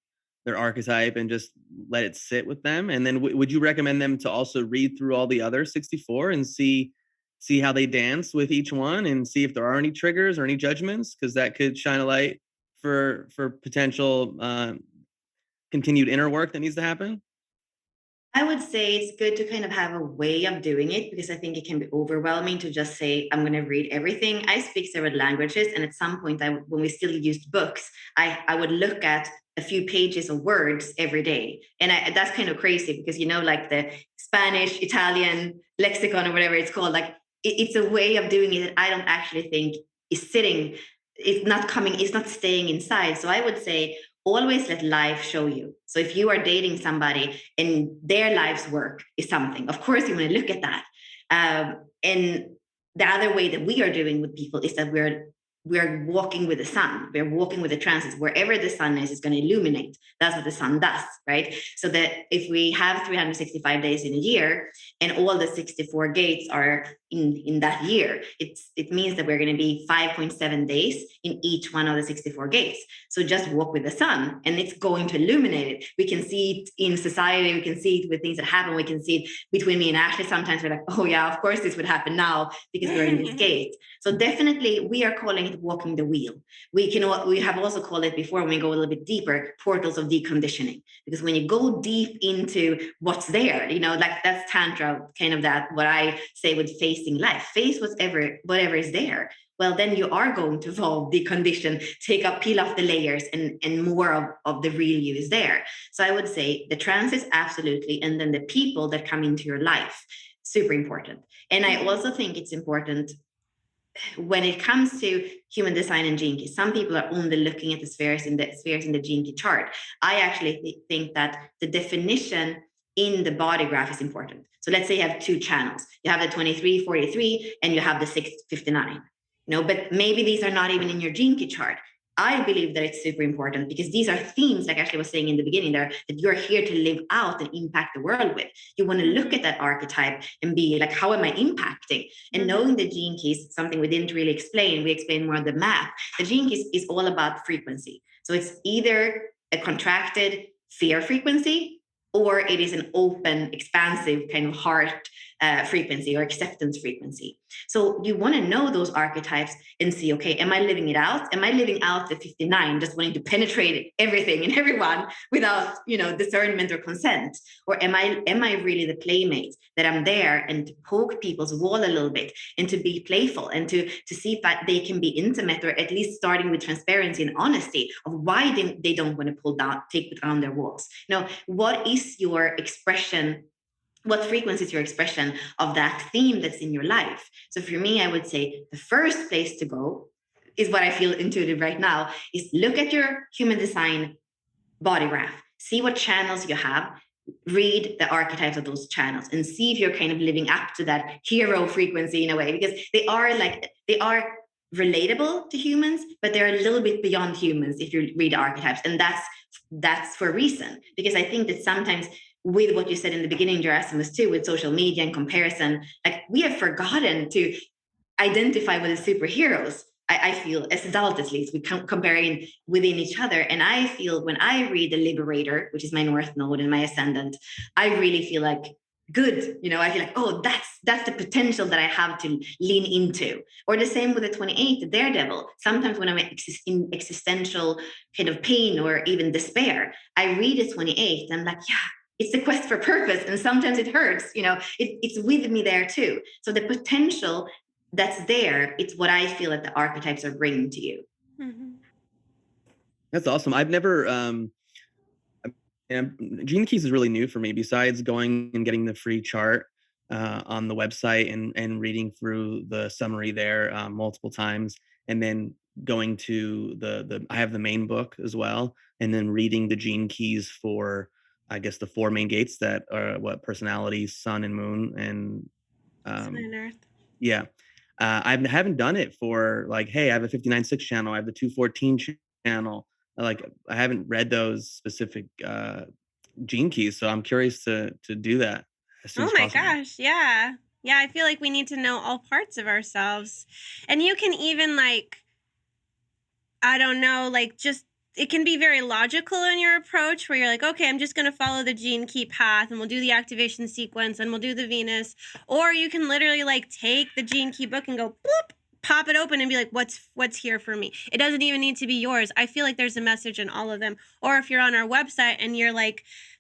archetype and just let it sit with them? And then would you recommend them to also read through all the other 64 and see how they dance with each one and see if there are any triggers or any judgments? Because that could shine a light for potential continued inner work that needs to happen. I would say it's good to kind of have a way of doing it, because I think it can be overwhelming to just say, I'm going to read everything. I speak several languages. And at some point, when we still used books, I would look at a few pages of words every day. And that's kind of crazy because, like the Spanish, Italian lexicon or whatever it's called, like it's a way of doing it that I don't actually think is sitting. It's not staying inside. So I would say, always let life show you. So if you are dating somebody and their life's work is something, of course you want to look at that. And the other way that we are doing with people is that we're walking with the sun. We're walking with the transits. Wherever the sun is going to illuminate. That's what the sun does, right? So that if we have 365 days in a year and all the 64 gates are in that year, it means that we're going to be 5.7 days in each one of the 64 gates. So just walk with the sun and it's going to illuminate it. We can see it in society. We can see it with things that happen. We can see it between me and Ashley. Sometimes we're like, oh yeah, of course this would happen now because we're in this gate. So definitely we are calling it walking the wheel. We have also called it before, when we go a little bit deeper, portals of deconditioning. Because when you go deep into what's there, like that's Tantra, kind of that, what I say with facing life, face whatever is there. Well, then you are going to evolve, decondition, peel off the layers, and more of the real you is there. So I would say the transits, absolutely. And then the people that come into your life, super important. And I also think it's important when it comes to human design and gene keys. Some people are only looking at the spheres in the gene key chart. I actually think that the definition in the body graph is important. So let's say you have 2 channels. You have the 2343 and you have the 659. But maybe these are not even in your gene key chart. I believe that it's super important because these are themes, like Ashley was saying in the beginning there, that you're here to live out and impact the world with. You want to look at that archetype and be like, how am I impacting? And knowing the gene keys, something we didn't really explain, we explained more of the math. The gene keys is all about frequency. So it's either a contracted fear frequency, or it is an open, expansive kind of heart frequency or acceptance frequency. So you want to know those archetypes and see, okay, am I living it out? Am I living out the 59, just wanting to penetrate everything and everyone without, discernment or consent? Or am I really the playmate that I'm there and to poke people's wall a little bit and to be playful and to see if that they can be intimate, or at least starting with transparency and honesty of why they don't want to take down their walls. What is your expression? What frequency is your expression of that theme that's in your life? So for me, I would say the first place to go is what I feel intuitive right now, is look at your human design body graph, see what channels you have, read the archetypes of those channels, and see if you're kind of living up to that hero frequency in a way, because they are relatable to humans, but they're a little bit beyond humans if you read archetypes. And that's for a reason, because I think that sometimes with what you said in the beginning, Yerasimos, too, with social media and comparison, like we have forgotten to identify with the superheroes. I feel, as adults at least, we comparing within each other. And I feel when I read the Liberator, which is my North Node and my Ascendant, I really feel like good. I feel like, oh, that's the potential that I have to lean into. Or the same with the 28, the Daredevil. Sometimes when I'm in existential kind of pain or even despair, I read the 28 and I'm like, yeah, it's the quest for purpose. And sometimes it hurts, it's with me there too. So the potential that's there, it's what I feel that the archetypes are bringing to you. Mm-hmm. That's awesome. I've never, Gene Keys is really new for me, besides going and getting the free chart on the website and reading through the summary there multiple times, and then going to I have the main book as well, and then reading the Gene Keys for, I guess, the 4 main gates that are personality, sun and moon, and Sun and Earth. Yeah. I haven't done it for like, hey, I have a 59.6 channel, I have the 214 channel. I haven't read those specific Gene Keys, so I'm curious to do that as soon as possible. Gosh, yeah. Yeah, I feel like we need to know all parts of ourselves. And you can even I don't know, just it can be very logical in your approach, where you're like, okay, I'm just going to follow the Gene Key path and we'll do the activation sequence and we'll do the Venus. Or you can literally take the Gene Key book and go boop, pop it open and be like, what's here for me? It doesn't even need to be yours. I feel like there's a message in all of them. Or if you're on our website and you're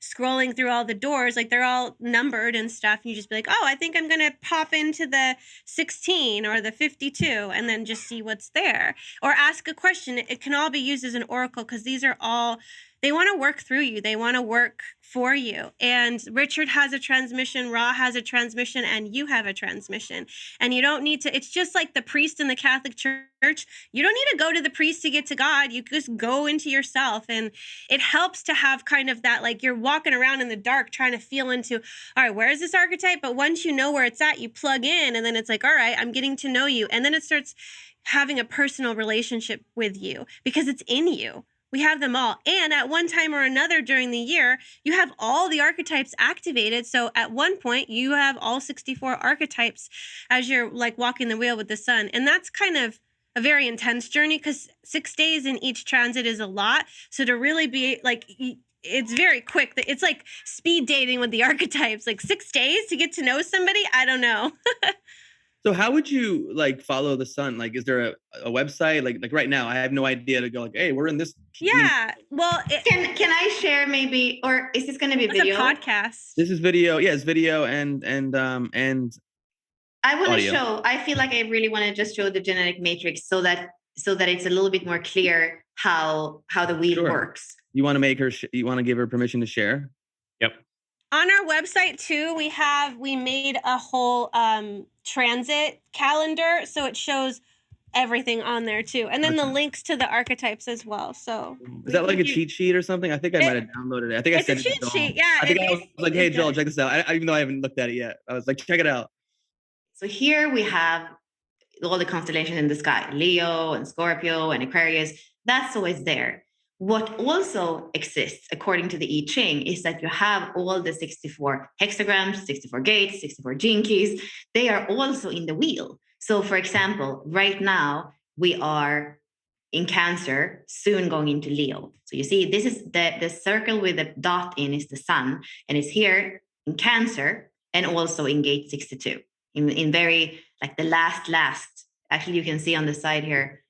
scrolling through all the doors, they're all numbered and stuff, and you just be like, oh, I think I'm going to pop into the 16 or the 52 and then just see what's there. Or ask a question. It can all be used as an oracle, because these are all, they want to work through you. They want to work for you. And Richard has a transmission, Ra has a transmission, and you have a transmission. And you don't need to, it's just like the priest in the Catholic Church. You don't need to go to the priest to get to God. You just go into yourself. And it helps to have kind of that, you're walking around in the dark trying to feel into, all right, where is this archetype? But once you know where it's at, you plug in, and then it's like, all right, I'm getting to know you. And then it starts having a personal relationship with you, because it's in you. We have them all. And at one time or another during the year, you have all the archetypes activated. So at one point, you have all 64 archetypes as you're walking the wheel with the sun. And that's kind of a very intense journey, because 6 days in each transit is a lot. So to really be it's very quick. It's like speed dating with the archetypes, 6 days to get to know somebody. I don't know. So how would you follow the sun? Is there a website? Like right now, I have no idea to go hey, we're in this. Yeah. Well, can I share maybe, or is this going to be video? It's a podcast. This is video. Yeah, it's video and I want to show. I feel like I really want to just show the genetic matrix so that it's a little bit more clear how the wheel works. You want to make her? You want to give her permission to share? Yep. On our website too, we made a whole transit calendar, so it shows everything on there too, and then the links to the archetypes as well. So is that a cheat sheet or something? I think I might have downloaded it. I think it's a cheat sheet. Yeah. I think I was like, hey, Joel, check this out. Even though I haven't looked at it yet, I was like, check it out. So here we have all the constellations in the sky: Leo and Scorpio and Aquarius. That's always there. What also exists, according to the I Ching, is that you have all the 64 hexagrams, 64 gates, 64 gene keys. They are also in the wheel. So, for example, right now, we are in Cancer, soon going into Leo. So you see, this is the circle with the dot in is the sun, and it's here in Cancer, and also in gate 62. In very, like the last, actually you can see on the side here.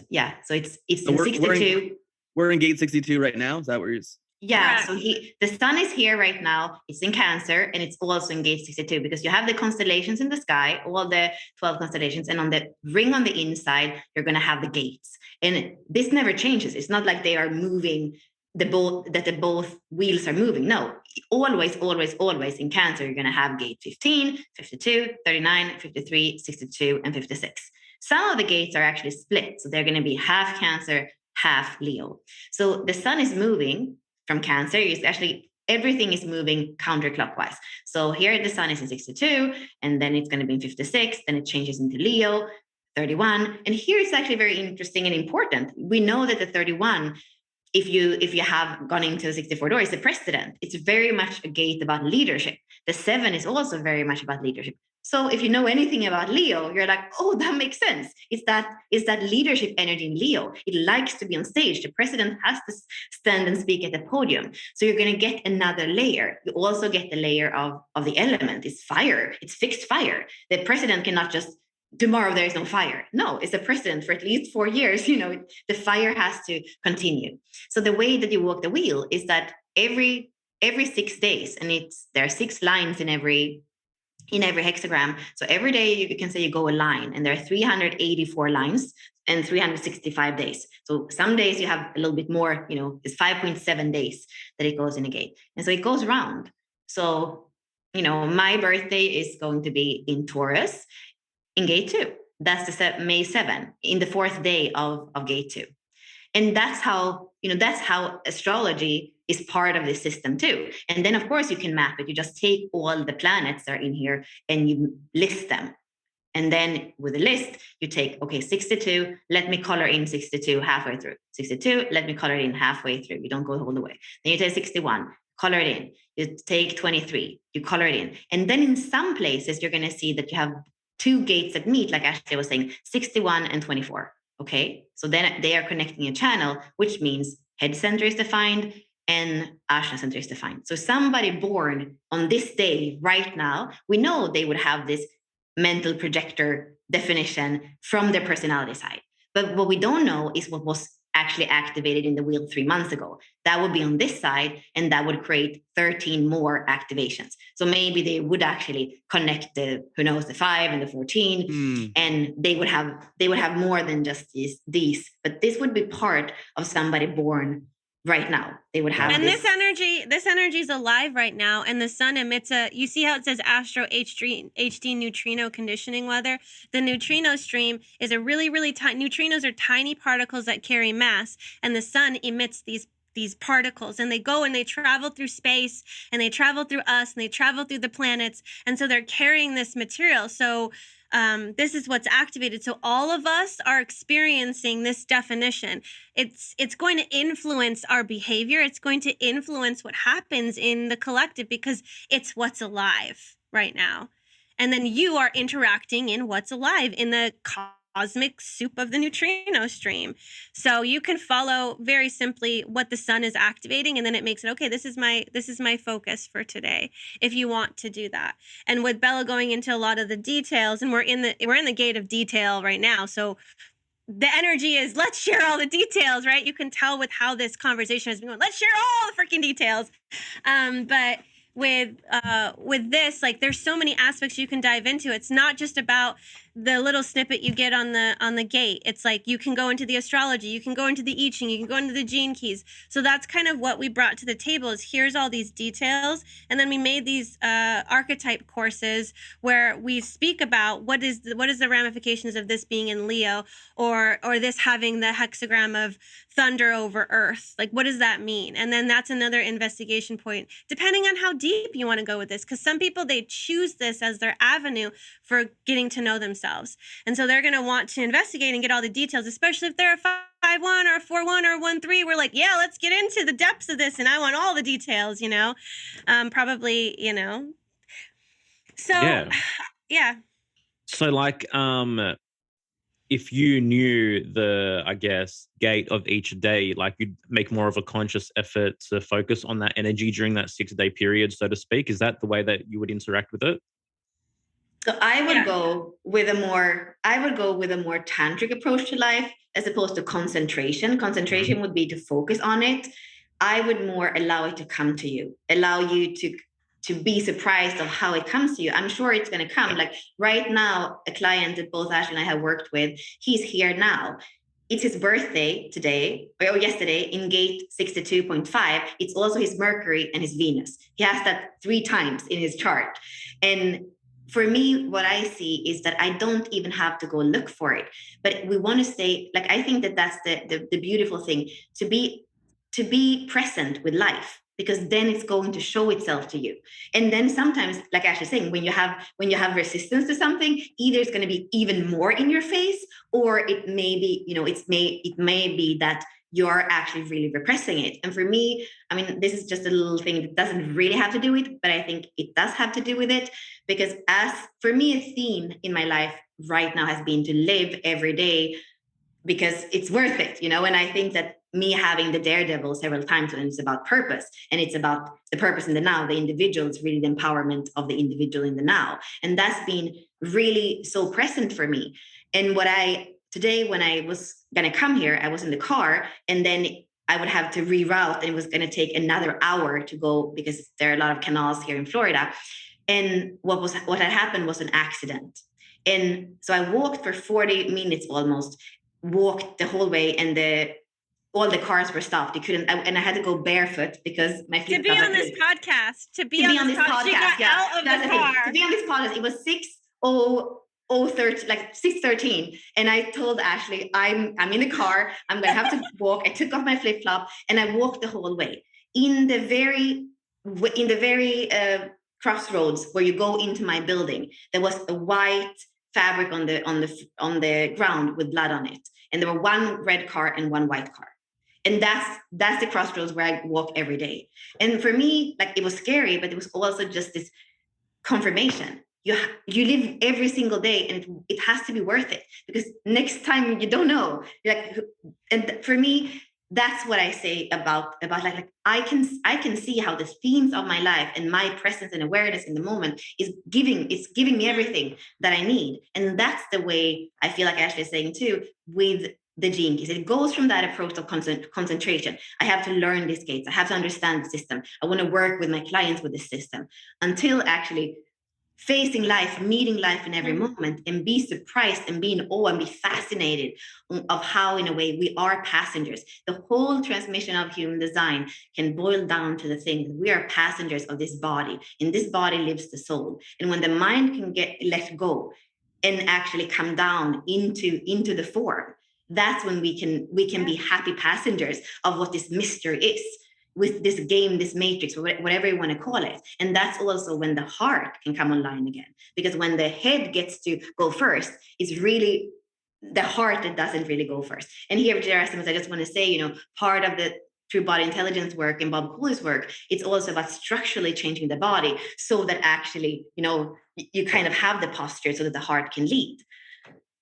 Yeah, so it's So in 62. We're in gate 62 right now. Is that where you're? Yeah, so the sun is here right now. It's in Cancer, and it's also in gate 62 because you have the constellations in the sky, all the 12 constellations, and on the ring on the inside, you're going to have the gates. And this never changes. It's not like they are moving both wheels are moving. No, always in Cancer, you're going to have gate 15, 52, 39, 53, 62, and 56. Some of the gates are actually split. So they're going to be half Cancer, half Leo. So the sun is moving from Cancer. It's actually, everything is moving counterclockwise. So here the sun is in 62, and then it's going to be in 56, then it changes into Leo, 31. And here it's actually very interesting and important. We know that the 31, if you have gone into the 64 door, is the precedent. It's very much a gate about leadership. The 7 is also very much about leadership. So if you know anything about Leo, you're like, oh, that makes sense. It's that leadership energy in Leo. It likes to be on stage. The president has to stand and speak at the podium. So you're going to get another layer. You also get the layer of the element. It's fire. It's fixed fire. The president cannot just, tomorrow there is no fire. No, it's a precedent for at least 4 years. The fire has to continue. So the way that you walk the wheel is that every 6 days, and there are 6 lines in every hexagram. So every day you can say you go a line, and there are 384 lines and 365 days. So some days you have a little bit more, it's 5.7 days that it goes in a gate. And so it goes round. So, my birthday is going to be in Taurus in gate 2. That's the May 7, in the 4th day of gate 2. And that's how astrology is part of the system too. And then of course you can map it. You just take all the planets that are in here and you list them. And then with the list, you take, 62, let me color in 62 halfway through. 62, let me color it in halfway through. You don't go all the way. Then you take 61, color it in. You take 23, you color it in. And then in some places, you're going to see that you have 2 gates that meet, like Ashley was saying, 61 and 24. Okay, so then they are connecting a channel, which means head center is defined and Ashna center is defined. So somebody born on this day right now, we know they would have this mental projector definition from their personality side. But what we don't know is what was actually activated in the wheel 3 months ago. That would be on this side, and that would create 13 more activations. So maybe they would actually connect the 5 and the 14, and they would have more than just these. But this would be part of somebody born right now. They would have, and this energy is alive right now, and the sun emits you see how it says astro HD neutrino conditioning weather. The neutrino stream is a really, really tiny, neutrinos are tiny particles that carry mass, and the sun emits these particles, and they go and they travel through space, and they travel through us, and they travel through the planets, and so they're carrying this material. So this is what's activated. So all of us are experiencing this definition. It's going to influence our behavior. It's going to influence what happens in the collective because it's what's alive right now. And then you are interacting in what's alive in the cosmic soup of the neutrino stream. So you can follow very simply what the sun is activating, and then it makes it, okay, this is my focus for today, if you want to do that. And with Bella going into a lot of the details, and we're in the gate of detail right now, so the energy is, let's share all the details, right? You can tell with how this conversation has been going, let's share all the freaking details. But with this, like, there's so many aspects you can dive into. It's not just about the little snippet you get on the gate. It's like you can go into the astrology, you can go into the I Ching, you can go into the gene keys. So that's kind of what we brought to the table, is here's all these details. And then we made these archetype courses where we speak about what is the ramifications of this being in Leo, or this having the hexagram of thunder over earth. Like, what does that mean? And then that's another investigation point, depending on how deep you want to go with this, because some people, they choose this as their avenue for getting to know themselves. And so they're going to want to investigate and get all the details, especially if they're a 5-1 or a 4-1 or 1-3. We're like, yeah, let's get into the depths of this, and I want all the details, probably, So, Yeah. yeah. So, like, if you knew the, I guess, gate of each day, like you'd make more of a conscious effort to focus on that energy during that 6-day period, so to speak. Is that the way that you would interact with it? So I would Yeah. go with a more tantric approach to life as opposed to concentration. Concentration would be to focus on it. I would more allow it to come to you, allow you to be surprised of how it comes to you. I'm sure it's going to come. Like right now, a client that both Ashley and I have worked with, he's here now. It's his birthday today or yesterday in gate 62.5. It's also his Mercury and his Venus. He has that 3 times in his chart. And for me, what I see is that I don't even have to go look for it, but we want to stay, like, I think that that's the beautiful thing, to be present with life, because then it's going to show itself to you. And then sometimes, like Ash is saying, when you have resistance to something, either it's going to be even more in your face, or it may be, it may be that you're actually really repressing it. And for me, I mean, this is just a little thing that doesn't really have to do with it, but I think it does have to do with it, because as for me, a theme in my life right now has been to live every day because it's worth it, and I think that me having the daredevil several times, and it's about purpose, and it's about the purpose in the now, the individual, it's really the empowerment of the individual in the now. And that's been really so present for me. And today when I was going to come here, I was in the car, and then I would have to reroute, and it was going to take another hour to go because there are a lot of canals here in Florida. And what had happened was an accident. And so I walked for 40 minutes almost, walked the whole way, and all the cars were stopped. And I had to go barefoot because my feet. To be on this podcast, she got out of the car. To be on this podcast, it was 6:13, and I told Ashley, I'm in the car. I'm gonna have to walk. I took off my flip flop and I walked the whole way. In the very crossroads where you go into my building, there was a white fabric on the ground with blood on it, and there were 1 red car and 1 white car. And that's the crossroads where I walk every day. And for me, like, it was scary, but it was also just this confirmation. You live every single day, and it has to be worth it, because next time you don't know. And for me, that's what I say about like I can see how the themes of my life and my presence and awareness in the moment is giving me everything that I need. And that's the way I feel like Ashley is saying too with the gene keys. It goes from that approach of concentration. I have to learn these gates. I have to understand the system. I want to work with my clients with the system, until actually facing life, meeting life in every moment, and be surprised and be in awe and be fascinated of how, in a way, we are passengers. The whole transmission of human design can boil down to the thing that we are passengers of this body. In this body lives the soul. And when the mind can get let go and actually come down into the form, that's when we can be happy passengers of what this mystery is, with this game, this matrix, whatever you want to call it. And that's also when the heart can come online again. Because when the head gets to go first, it's really the heart that doesn't really go first. And here with Yerasimos, I just want to say, part of the True Body Intelligence work and Bob Cooley's work, it's also about structurally changing the body so that actually, you kind of have the posture so that the heart can lead.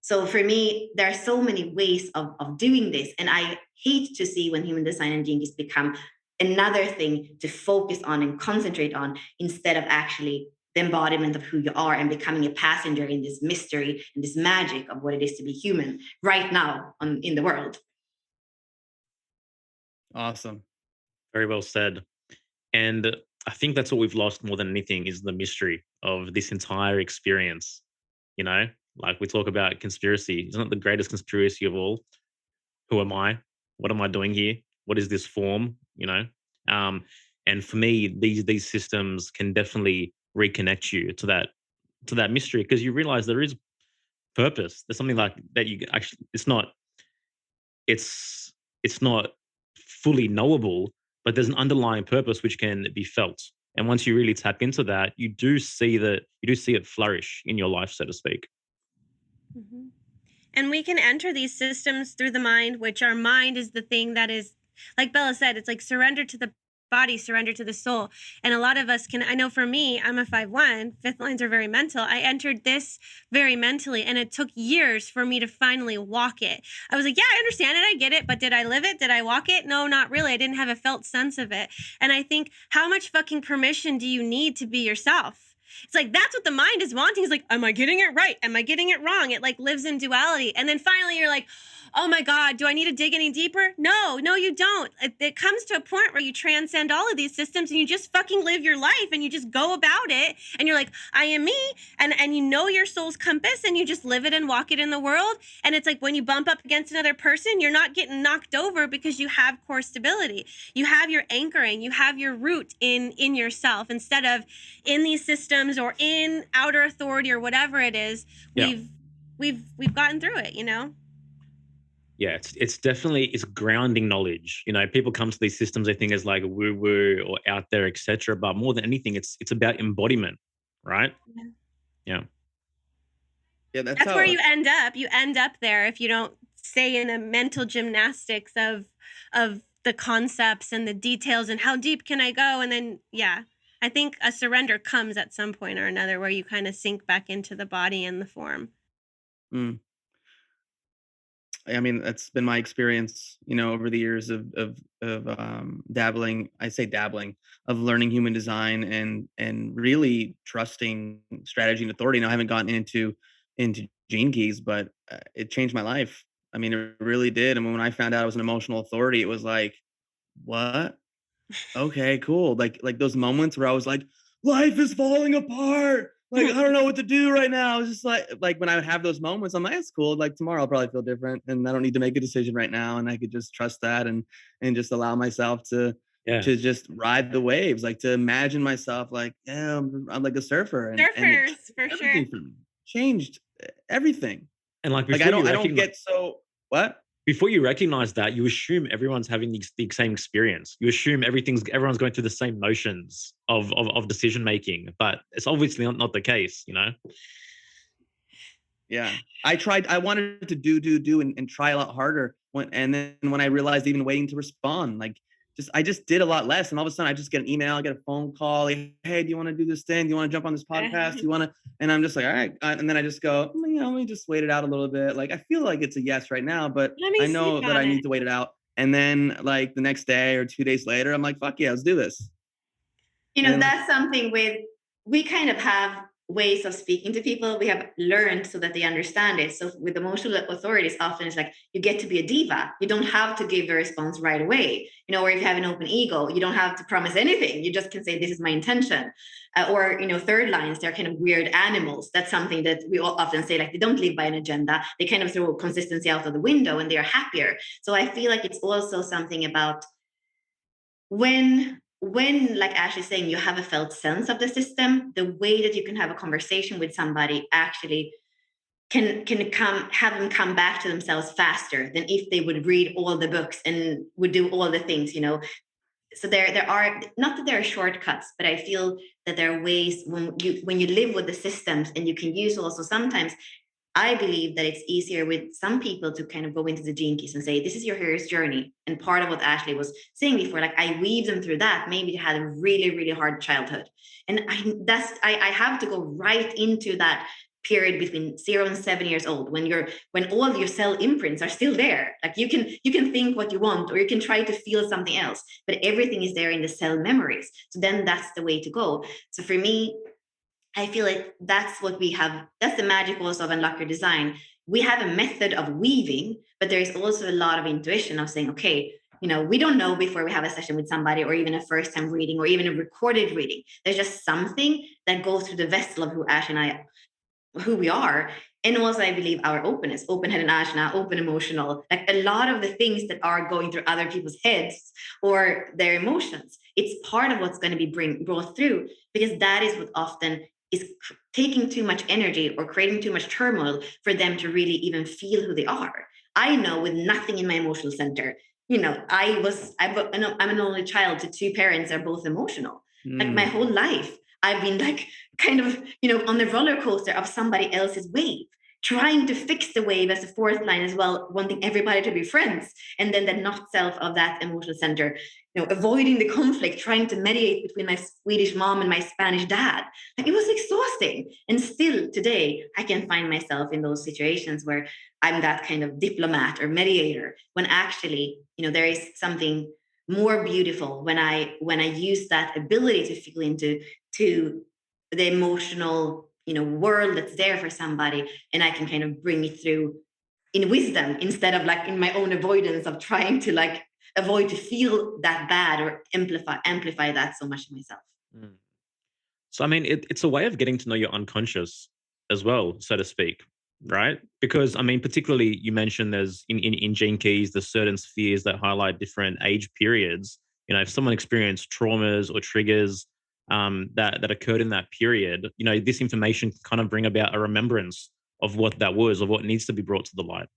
So for me, there are so many ways of doing this. And I hate to see when human design and gene keys become another thing to focus on and concentrate on, instead of actually the embodiment of who you are and becoming a passenger in this mystery and this magic of what it is to be human right now in the world. Awesome. Very well said. And I think that's what we've lost more than anything, is the mystery of this entire experience. Like we talk about conspiracy. Isn't it the greatest conspiracy of all? Who am I? What am I doing here? What is this form? And for me, these systems can definitely reconnect you to that mystery, because you realize there is purpose. There's something like that. You actually, it's not fully knowable, but there's an underlying purpose which can be felt. And once you really tap into that, you do see it flourish in your life, so to speak. Mm-hmm. And we can enter these systems through the mind, which our mind is the thing that is, like Bella said, it's like surrender to the body, surrender to the soul. And a lot of us can, I know for me, I'm a 5/1, fifth lines are very mental. I entered this very mentally, and it took years for me to finally walk it. I was like, yeah, I understand it, I get it, but did I live it? Did I walk it? No, not really. I didn't have a felt sense of it. And I think, how much fucking permission do you need to be yourself? It's like, that's what the mind is wanting. It's like, am I getting it right? Am I getting it wrong? It like lives in duality. And then finally you're like, oh my God, do I need to dig any deeper? No, you don't. It comes to a point where you transcend all of these systems and you just fucking live your life and you just go about it. And you're like, I am me. And you know your soul's compass and you just live it and walk it in the world. And it's like when you bump up against another person, you're not getting knocked over because you have core stability. You have your anchoring, you have your root in yourself instead of in these systems or in outer authority or whatever it is. We've gotten through it, you know? Yeah, it's definitely, it's grounding knowledge. You know, people come to these systems, they think it's like woo woo or out there, etc. But more than anything, it's about embodiment, right? Yeah. That's where you end up. You end up there if you don't stay in a mental gymnastics of the concepts and the details and how deep can I go, and then I think a surrender comes at some point or another where you kind of sink back into the body and the form. I mean, that's been my experience, you know, over the years of dabbling. I say dabbling, of learning human design and really trusting strategy and authority. Now, I haven't gotten into Gene Keys, but it changed my life. I mean, it really did. And when I found out I was an emotional authority, it was like, what? Okay, cool. Like those moments where I was like, life is falling apart. Like, I don't know what to do right now. It's just like when I would have those moments, I'm like, that's cool. Like tomorrow I'll probably feel different and I don't need to make a decision right now. And I could just trust that and just allow myself to just ride the waves, like to imagine myself like, yeah, I'm like a surfer. Surfers, for sure. Changed everything. And like, I don't get so, what? Before you recognize that, you assume everyone's having the same experience. You assume everyone's going through the same motions of decision making, but it's obviously not the case, you know? Yeah. I wanted to do and try a lot harder. And then when I realized even waiting to respond, like I just did a lot less. And all of a sudden I just get an email, I get a phone call, like, hey, do you want to do this thing? Do you want to jump on this podcast? Do you want to? And I'm just like, all right. And then I just go, you know, let me just wait it out a little bit. Like, I feel like it's a yes right now, but I know that I need to wait it out. And then like the next day or 2 days later, I'm like, fuck yeah, let's do this. You know, that's something we kind of have ways of speaking to people. We have learned so that they understand it. So with emotional authorities, often it's like you get to be a diva. You don't have to give a response right away. You know, or if you have an open ego, you don't have to promise anything. You just can say, this is my intention. Or, you know, third lines, they're kind of weird animals. That's something that we all often say, like they don't live by an agenda. They kind of throw consistency out of the window and they're happier. So I feel like it's also something about when like Ashley's saying, you have a felt sense of the system, the way that you can have a conversation with somebody actually can have them come back to themselves faster than if they would read all the books and would do all the things, you know. So there are, not that there are shortcuts, but I feel that there are ways when you live with the systems, and you can use also sometimes. I believe that it's easier with some people to kind of go into the Gene Keys and say, this is your hero's journey. And part of what Ashley was saying before, like I weave them through that. Maybe they had a really, really hard childhood. And I have to go right into that period between 0 and 7 years old, when all of your cell imprints are still there. Like you can think what you want, or you can try to feel something else, but everything is there in the cell memories. So then that's the way to go. So for me, I feel like that's what we have. That's the magic also of Unlock Your Design. We have a method of weaving, but there is also a lot of intuition of saying, okay, you know, we don't know before we have a session with somebody, or even a first time reading, or even a recorded reading. There's just something that goes through the vessel of who we are. And also, I believe our openness, open-headed Ashna, open emotional, like a lot of the things that are going through other people's heads or their emotions, it's part of what's going to be brought through, because that is what often is taking too much energy or creating too much turmoil for them to really even feel who they are. I know with nothing in my emotional center, you know, I'm an only child to 2 parents that are both emotional. Like my whole life, I've been like kind of, you know, on the roller coaster of somebody else's wave. trying to fix the wave as the fourth line as well, wanting everybody to be friends. And then the not self of that emotional center, avoiding the conflict, trying to mediate between my Swedish mom and my Spanish dad. Like, it was exhausting. And still today, I can find myself in those situations where I'm that kind of diplomat or mediator, when actually, there is something more beautiful when I use that ability to feel into the emotional world that's there for somebody, and I can kind of bring it through in wisdom, instead of like in my own avoidance of trying to like avoid to feel that bad or amplify that so much in myself. Mm. So, I mean, it's a way of getting to know your unconscious as well, so to speak, right? Because, I mean, particularly you mentioned there's in Gene Keys, there's certain spheres that highlight different age periods. If someone experienced traumas or triggers that occurred in that period, this information can kind of bring about a remembrance of what that was, or what needs to be brought to the light.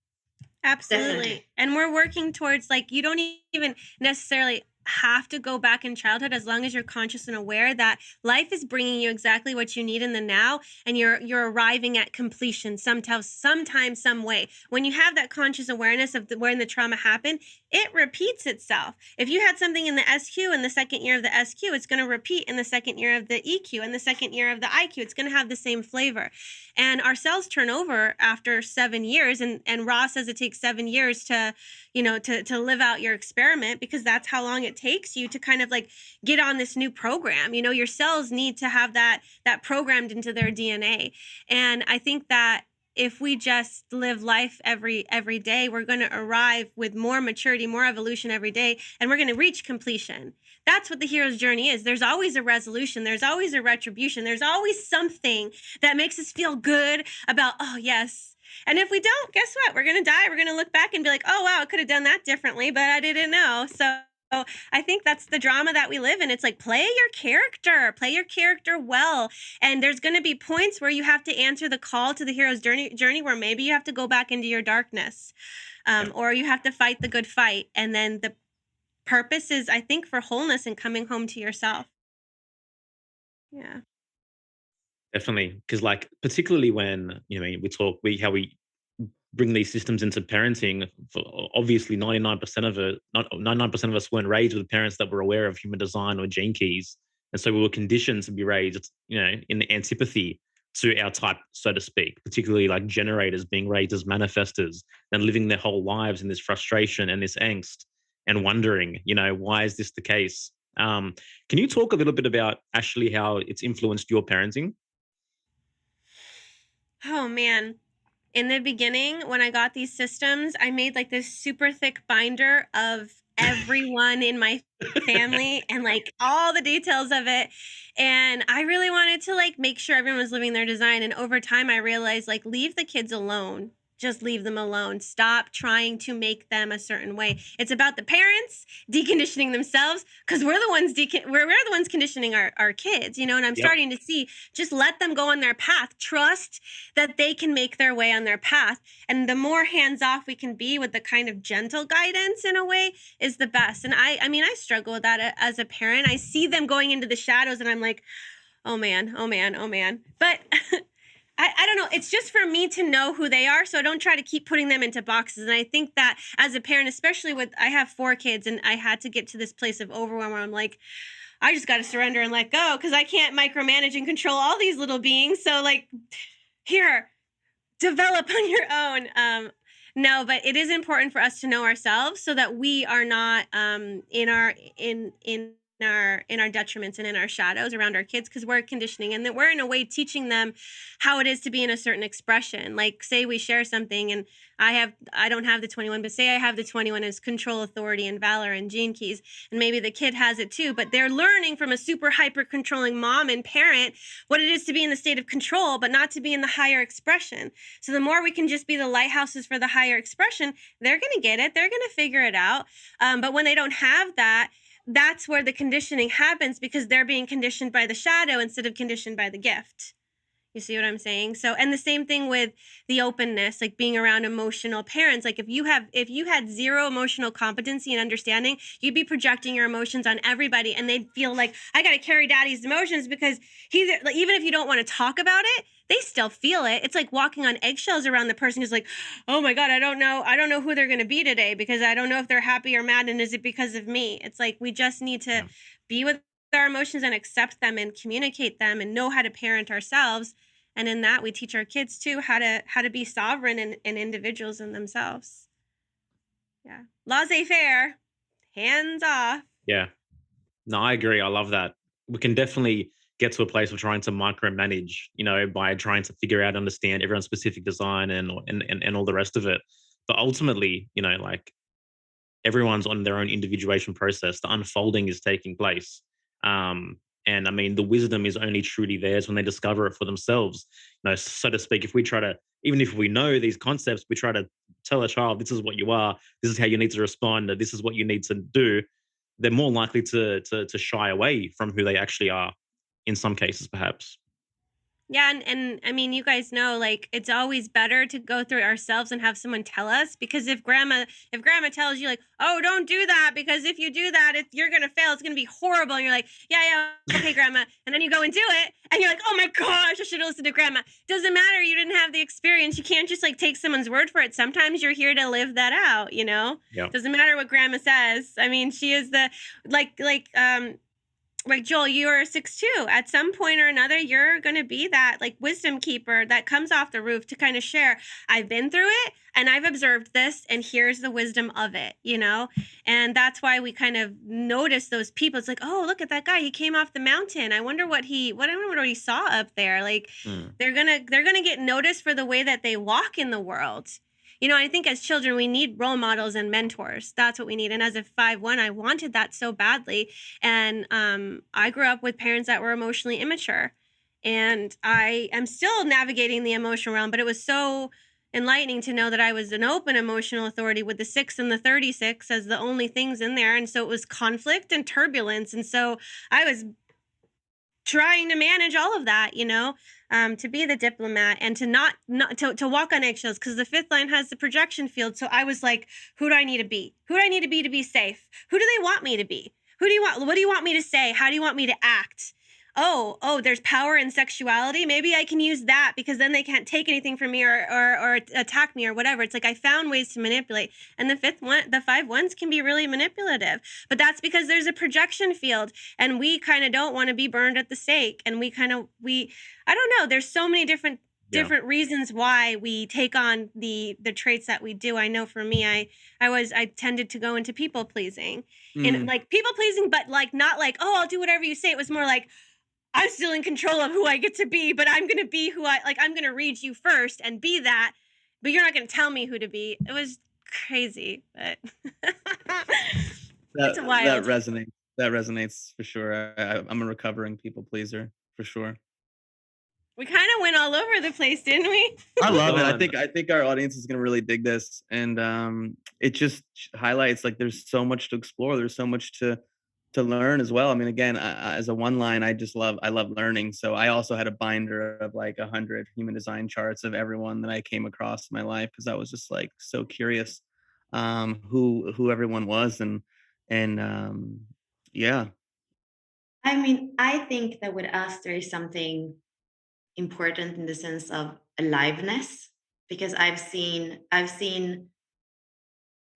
Absolutely. Definitely. And we're working towards, like, you don't even necessarily have to go back in childhood, as long as you're conscious and aware that life is bringing you exactly what you need in the now, and you're arriving at completion sometime, some way. When you have that conscious awareness of when the trauma happened, it repeats itself. If you had something in the SQ in the second year of the SQ, it's going to repeat in the second year of the EQ, and the second year of the IQ. It's going to have the same flavor. And our cells turn over after 7 years, and Ross says it takes 7 years to live out your experiment, because that's how long it takes you to kind of like get on this new program. Your cells need to have that programmed into their DNA. And I think that if we just live life every day, we're going to arrive with more maturity, more evolution every day, and we're going to reach completion. That's what the hero's journey is. There's always a resolution. There's always a retribution. There's always something that makes us feel good about, oh, yes. And if we don't, guess what? We're going to die. We're going to look back and be like, oh, wow, I could have done that differently, but I didn't know. So I think that's the drama that we live in. It's like, play your character well. And there's going to be points where you have to answer the call to the hero's journey where maybe you have to go back into your darkness, or you have to fight the good fight. And then the purpose is, I think, for wholeness and coming home to yourself. Yeah. Definitely, because like particularly when how we bring these systems into parenting. Obviously, 99% of it, not 99% of us weren't raised with parents that were aware of human design or gene keys, and so we were conditioned to be raised, in antipathy to our type, so to speak. Particularly like generators being raised as manifestors and living their whole lives in this frustration and this angst and wondering, why is this the case? Can you talk a little bit about, Ashley, how it's influenced your parenting? Oh, man. In the beginning, when I got these systems, I made like this super thick binder of everyone in my family and like all the details of it. And I really wanted to like make sure everyone was living their design. And over time, I realized, like, leave the kids alone. Just leave them alone. Stop trying to make them a certain way. It's about the parents deconditioning themselves, because we're the ones conditioning our kids, and I'm starting to see, just let them go on their path. Trust that they can make their way on their path. And the more hands-off we can be with the kind of gentle guidance in a way is the best. And I mean, I struggle with that as a parent. I see them going into the shadows and I'm like, oh man, oh man, oh man. But I don't know. It's just for me to know who they are, so I don't try to keep putting them into boxes. And I think that as a parent, especially I have 4 kids, and I had to get to this place of overwhelm where I'm like, I just got to surrender and let go, because I can't micromanage and control all these little beings. So like, here, develop on your own. No, but it is important for us to know ourselves so that we are not in our detriments and in our shadows around our kids, because we're conditioning, and that we're in a way teaching them how it is to be in a certain expression. Like, say we share something, and I don't have the 21, but say I have the 21 as control, authority, and valor and gene keys, and maybe the kid has it too, but they're learning from a super hyper controlling mom and parent what it is to be in the state of control, but not to be in the higher expression. So the more we can just be the lighthouses for the higher expression, they're going to get it. They're going to figure it out. But when they don't have that, that's where the conditioning happens, because they're being conditioned by the shadow instead of conditioned by the gift. You see what I'm saying? So, and the same thing with the openness, like being around emotional parents. Like if you had zero emotional competency and understanding, you'd be projecting your emotions on everybody, and they'd feel like, I got to carry daddy's emotions because like, even if you don't want to talk about it, they still feel it. It's like walking on eggshells around the person who's like, oh my God, I don't know who they're going to be today because I don't know if they're happy or mad. And is it because of me? It's like, we just need to be with our emotions and accept them and communicate them and know how to parent ourselves. And in that, we teach our kids too how to be sovereign and individuals in themselves. Yeah, laissez-faire, hands off. Yeah. No, I agree. I love that. We can definitely get to a place of trying to micromanage, by trying to figure out, understand everyone's specific design and all the rest of it. But ultimately, like everyone's on their own individuation process. The unfolding is taking place. And I mean, the wisdom is only truly theirs when they discover it for themselves. So to speak, if we try to, even if we know these concepts, we try to tell a child, this is what you are, this is how you need to respond, this is what you need to do, they're more likely to shy away from who they actually are in some cases, perhaps. Yeah, and I mean, you guys know, like, it's always better to go through it ourselves and have someone tell us, because if grandma tells you like, oh, don't do that because if you do that, you're gonna fail, it's gonna be horrible, and you're like, yeah, okay, grandma, and then you go and do it, and you're like, oh my gosh, I should have listened to grandma. Doesn't matter, you didn't have the experience. You can't just like take someone's word for it. Sometimes you're here to live that out, Yeah. Doesn't matter what grandma says. I mean, she is the like Joel, you are 6'2". At some point or another, you're going to be that like wisdom keeper that comes off the roof to kind of share. I've been through it and I've observed this, and here's the wisdom of it, And that's why we kind of notice those people. It's like, oh, look at that guy. He came off the mountain. I wonder what he saw up there. Like they're gonna get noticed for the way that they walk in the world. I think as children, we need role models and mentors. That's what we need. And as a 5'1", I wanted that so badly. And I grew up with parents that were emotionally immature. And I am still navigating the emotional realm, but it was so enlightening to know that I was an open emotional authority with the 6 and the 36 as the only things in there. And so it was conflict and turbulence. And so I was trying to manage all of that, to be the diplomat and to not to walk on eggshells, because the 5th line has the projection field. So I was like, who do I need to be? Who do I need to be safe? Who do they want me to be? What do you want me to say? How do you want me to act? Oh, there's power in sexuality. Maybe I can use that because then they can't take anything from me or attack me or whatever. It's like I found ways to manipulate. And the 5'1s can be really manipulative. But that's because there's a projection field and we kind of don't want to be burned at the stake. And I don't know, there's so many different reasons why we take on the traits that we do. I know for me, I tended to go into people pleasing and like people pleasing, but like not like, oh, I'll do whatever you say. It was more like, I'm still in control of who I get to be, but I'm going to be I'm going to read you first and be that, but you're not going to tell me who to be. It was crazy, but it's wild. That resonates for sure. I'm a recovering people pleaser for sure. We kind of went all over the place, didn't we? I love it. I think our audience is going to really dig this. And it just highlights like there's so much to explore. There's so much to learn as well. I mean, again, as a one line, I love learning. So I also had a binder of like 100 human design charts of everyone that I came across in my life, because I was just like so curious who everyone was. And yeah. I mean, I think that with us, there is something important in the sense of aliveness, because I've seen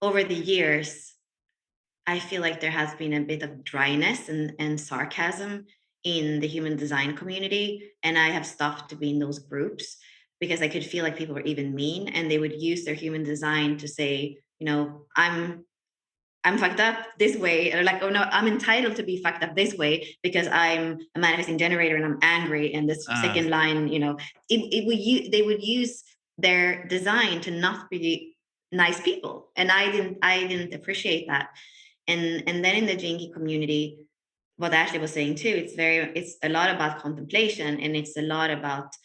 over the years, I feel like there has been a bit of dryness and sarcasm in the human design community. And I have stopped to be in those groups because I could feel like people were even mean, and they would use their human design to say, I'm fucked up this way, or like, oh no, I'm entitled to be fucked up this way because I'm a manifesting generator and I'm angry. And this second line, they would use their design to not be nice people, and I didn't appreciate that. And then in the Jinky community, what Ashley was saying too, it's a lot about contemplation, and it's a lot about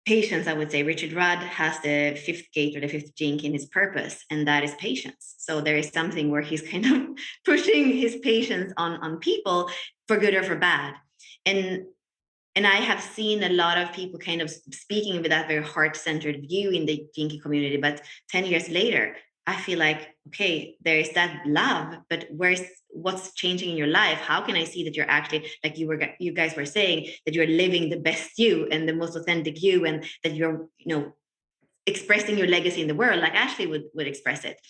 patience. I would say Richard Rudd has the 5th gate or the 5th Jinky in his purpose, and that is patience. So there is something where he's kind of pushing his patience on people for good or for bad. And And I have seen a lot of people kind of speaking with that very heart-centered view in the Jinky community. But 10 years later, I feel like, okay, there is that love, but what's changing in your life? How can I see that you're actually, like you guys were saying, that you're living the best you and the most authentic you, and that you're, expressing your legacy in the world, like Ashley would express it.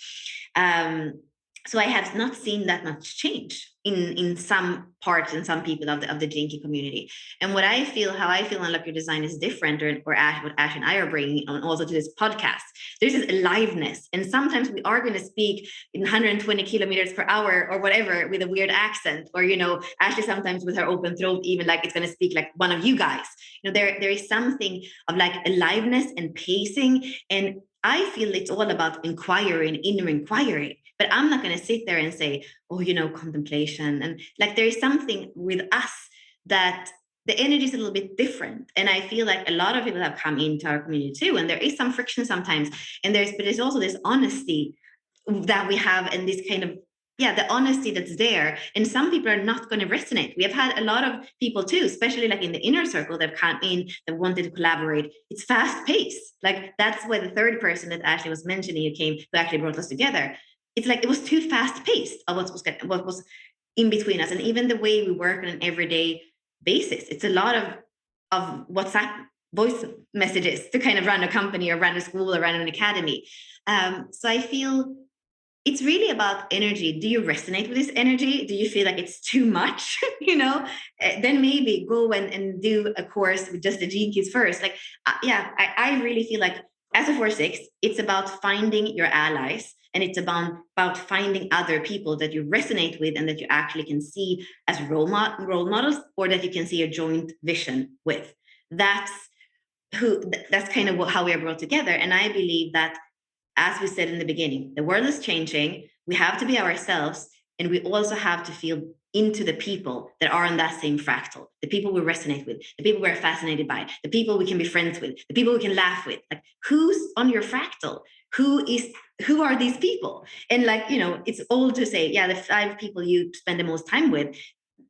So I have not seen that much change in some parts and some people of the Jinky community. And how I feel Unlock Your Design is different, or what Ash and I are bringing on also to this podcast. There's this aliveness, and sometimes we are going to speak in 120 kilometers per hour or whatever with a weird accent, or Ashley sometimes with her open throat, even like it's going to speak like one of you guys. There is something of like aliveness and pacing, and I feel it's all about inquiry, inner inquiry. But I'm not going to sit there and say, oh, contemplation. And like, there is something with us that the energy is a little bit different. And I feel like a lot of people have come into our community too. And there is some friction sometimes. But there's also this honesty that we have, and this kind of, the honesty that's there. And some people are not going to resonate. We have had a lot of people too, especially like in the inner circle, that come in, that wanted to collaborate. It's fast paced. Like, that's why the third person that Ashley was mentioning, who actually brought us together. It's like, it was too fast paced of what was in between us. And even the way we work on an everyday basis, it's a lot of WhatsApp voice messages to kind of run a company or run a school or run an academy. So I feel it's really about energy. Do you resonate with this energy? Do you feel like it's too much? Then maybe go and do a course with just the Gene Keys first. Like, I really feel like as a 4/6, it's about finding your allies, and it's about finding other people that you resonate with and that you actually can see as role models, or that you can see a joint vision with. That's kind of how we are brought together. And I believe that, as we said in the beginning, the world is changing. We have to be ourselves, and we also have to feel into the people that are on that same fractal, the people we resonate with, the people we're fascinated by, the people we can be friends with, the people we can laugh with. Like, who's on your fractal? Who are these people? And it's old to say, the 5 people you spend the most time with,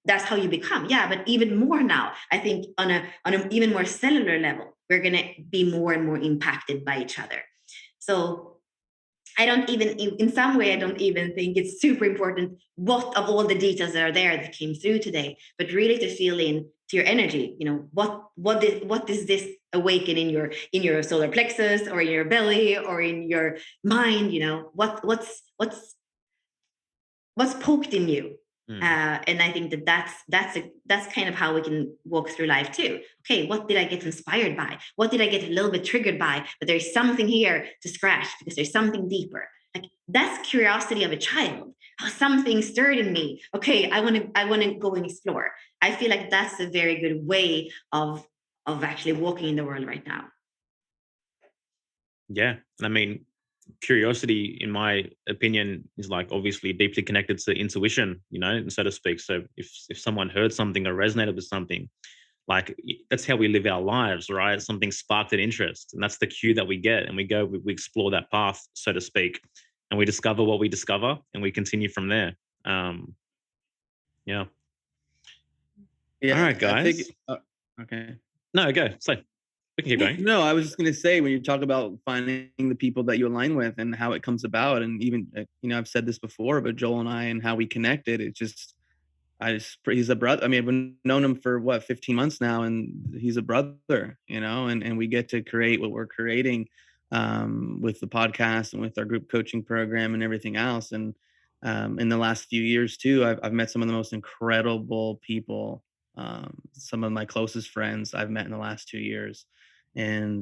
that's how you become. But even more now, I think on an even more cellular level, we're going to be more and more impacted by each other. So I don't even think it's super important what of all the details that are there that came through today, but really to feel in to your energy. What is this awaken in your solar plexus, or in your belly, or in your mind? What's poked in you. And I think that's kind of how we can walk through life too. Okay, what did I get inspired by? What did I get a little bit triggered by? But there's something here to scratch, because there's something deeper. Like, that's curiosity of a child. Oh, something stirred in me. Okay, I want to go and explore. I feel like that's a very good way of actually walking in the world right now. Yeah, I mean, curiosity, in my opinion, is like obviously deeply connected to intuition, so to speak. So if someone heard something or resonated with something, like, that's how we live our lives, right? Something sparked an interest, and that's the cue that we get, and we go, we explore that path, so to speak, and we discover what we discover, and we continue from there. Yeah. All right, guys. Okay. No, go. So we can keep going. No, I was just going to say, when you talk about finding the people that you align with and how it comes about, and even, I've said this before, but Joel and I, and how we connected, he's a brother. I mean, I've known him for 15 months now, and he's a brother, and we get to create what we're creating with the podcast and with our group coaching program and everything else. And in the last few years too, I've met some of the most incredible people. Some of my closest friends I've met in the last 2 years. And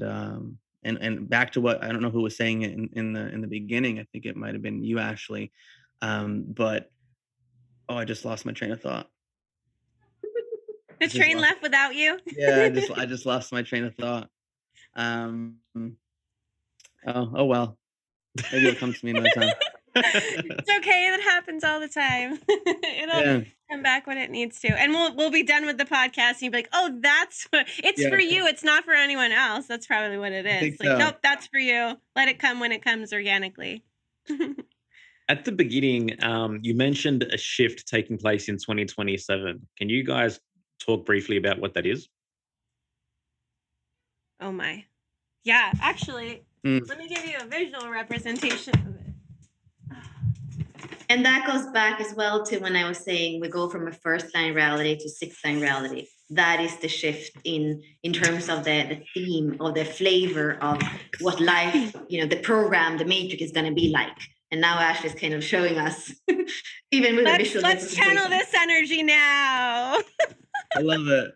back to what, I don't know who was saying it in the beginning. I think it might have been you, Ashley. But I just lost my train of thought. The train left without you? Yeah, I just lost my train of thought. Oh well. Maybe it'll come to me another time. It's okay. That happens all the time. It'll come back when it needs to. And we'll be done with the podcast, and you'll be like, oh, that's what it's for you. It's not for anyone else. That's probably what it is. Like, nope, that's for you. Let it come when it comes organically. At the beginning, you mentioned a shift taking place in 2027. Can you guys talk briefly about what that is? Oh my. Yeah, actually, let me give you a visual representation of it. And that goes back as well to when I was saying we go from a first line reality to sixth line reality. That is the shift in terms of the theme or the flavor of what life, the program, the matrix is going to be like. And now Ashley's kind of showing us, even with a visual Let's channel this energy now. I love it.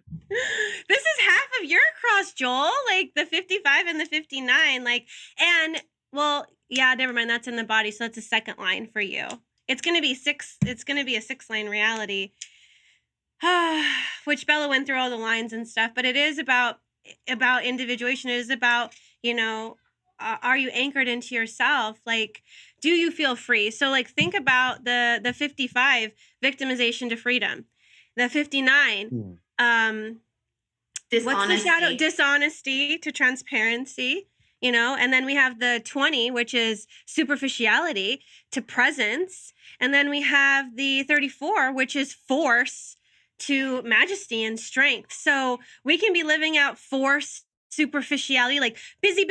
This is half of your cross, Joel, like the 55 and the 59. Never mind. That's in the body. So that's a second line for you. It's going to be a 6-line reality, which Bella went through all the lines and stuff, but it is about individuation. It is about, are you anchored into yourself? Like, do you feel free? So like, think about the 55, victimization to freedom. The 59, dishonesty. What's the shadow? Dishonesty to transparency, and then we have the 20, which is superficiality to presence. And then we have the 34, which is force to majesty and strength. So we can be living out force, superficiality, like busy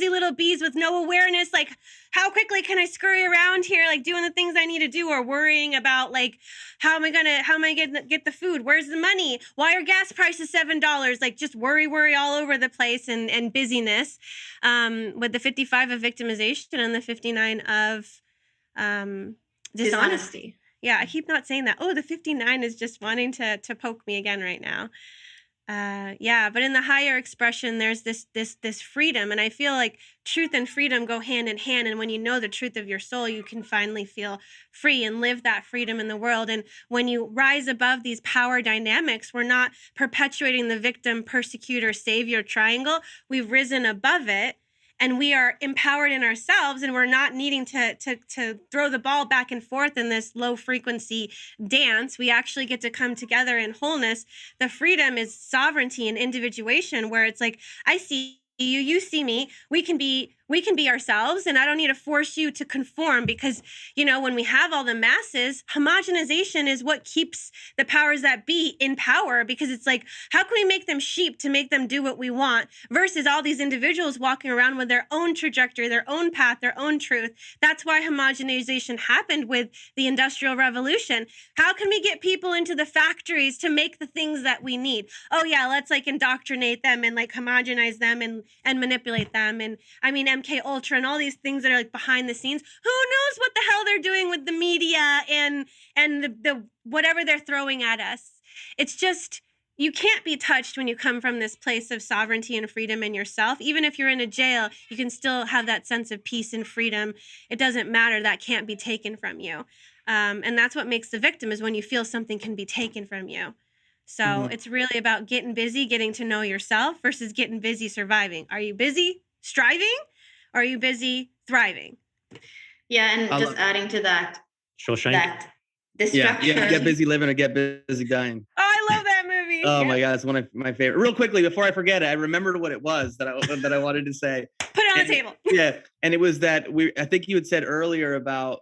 little bees with no awareness. Like, how quickly can I scurry around here, like doing the things I need to do, or worrying about like, how am I gonna get the food? Where's the money? Why are gas prices $7? Like, just worry all over the place and busyness. With the 55 of victimization and the 59 of dishonesty. Yeah, I keep not saying that. Oh, the 59 is just wanting to poke me again right now. But in the higher expression, there's this freedom, and I feel like truth and freedom go hand in hand. And when you know the truth of your soul, you can finally feel free and live that freedom in the world. And when you rise above these power dynamics, we're not perpetuating the victim, persecutor, savior triangle. We've risen above it. And we are empowered in ourselves, and we're not needing to throw the ball back and forth in this low frequency dance. We actually get to come together in wholeness. The freedom is sovereignty and individuation, where it's like, I see you, you see me. We can be ourselves, and I don't need to force you to conform, because when we have all the masses, homogenization is what keeps the powers that be in power, because it's like, how can we make them sheep to make them do what we want, versus all these individuals walking around with their own trajectory, their own path, their own truth. That's why homogenization happened with the Industrial Revolution. How can we get people into the factories to make the things that we need? Oh yeah, let's like indoctrinate them and like homogenize them and manipulate them. And I mean, MK Ultra and all these things that are like behind the scenes. Who knows what the hell they're doing with the media and the whatever they're throwing at us. It's just, you can't be touched when you come from this place of sovereignty and freedom in yourself. Even if you're in a jail, you can still have that sense of peace and freedom. It doesn't matter. That can't be taken from you. And that's what makes the victim, is when you feel something can be taken from you. So it's really about getting busy, getting to know yourself, versus getting busy surviving. Are you busy striving? Or are you busy thriving? Yeah, and just adding to that, Shawshank. The structure. Yeah, get busy living or get busy dying. Oh, I love that movie. Oh my God, it's one of my favorite. Real quickly, before I forget it, I remembered what it was that I wanted to say. Put it on the table. Yeah, and it was that I think you had said earlier about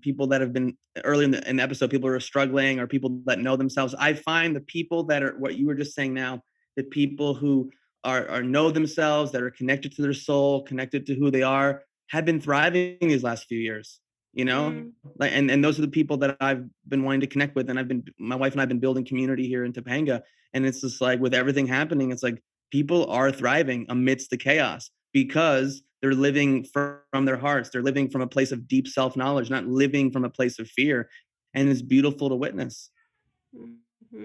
people that have been early in the episode, people who are struggling, or people that know themselves. I find the people that are what you were just saying now, the people who are know themselves, that are connected to their soul, connected to who they are, have been thriving these last few years. Like, and those are the people that I've been wanting to connect with, and my wife and I've been building community here in Topanga, and it's just like, with everything happening, it's like people are thriving amidst the chaos because they're living from their hearts. They're living from a place of deep self-knowledge, not living from a place of fear, and it's beautiful to witness.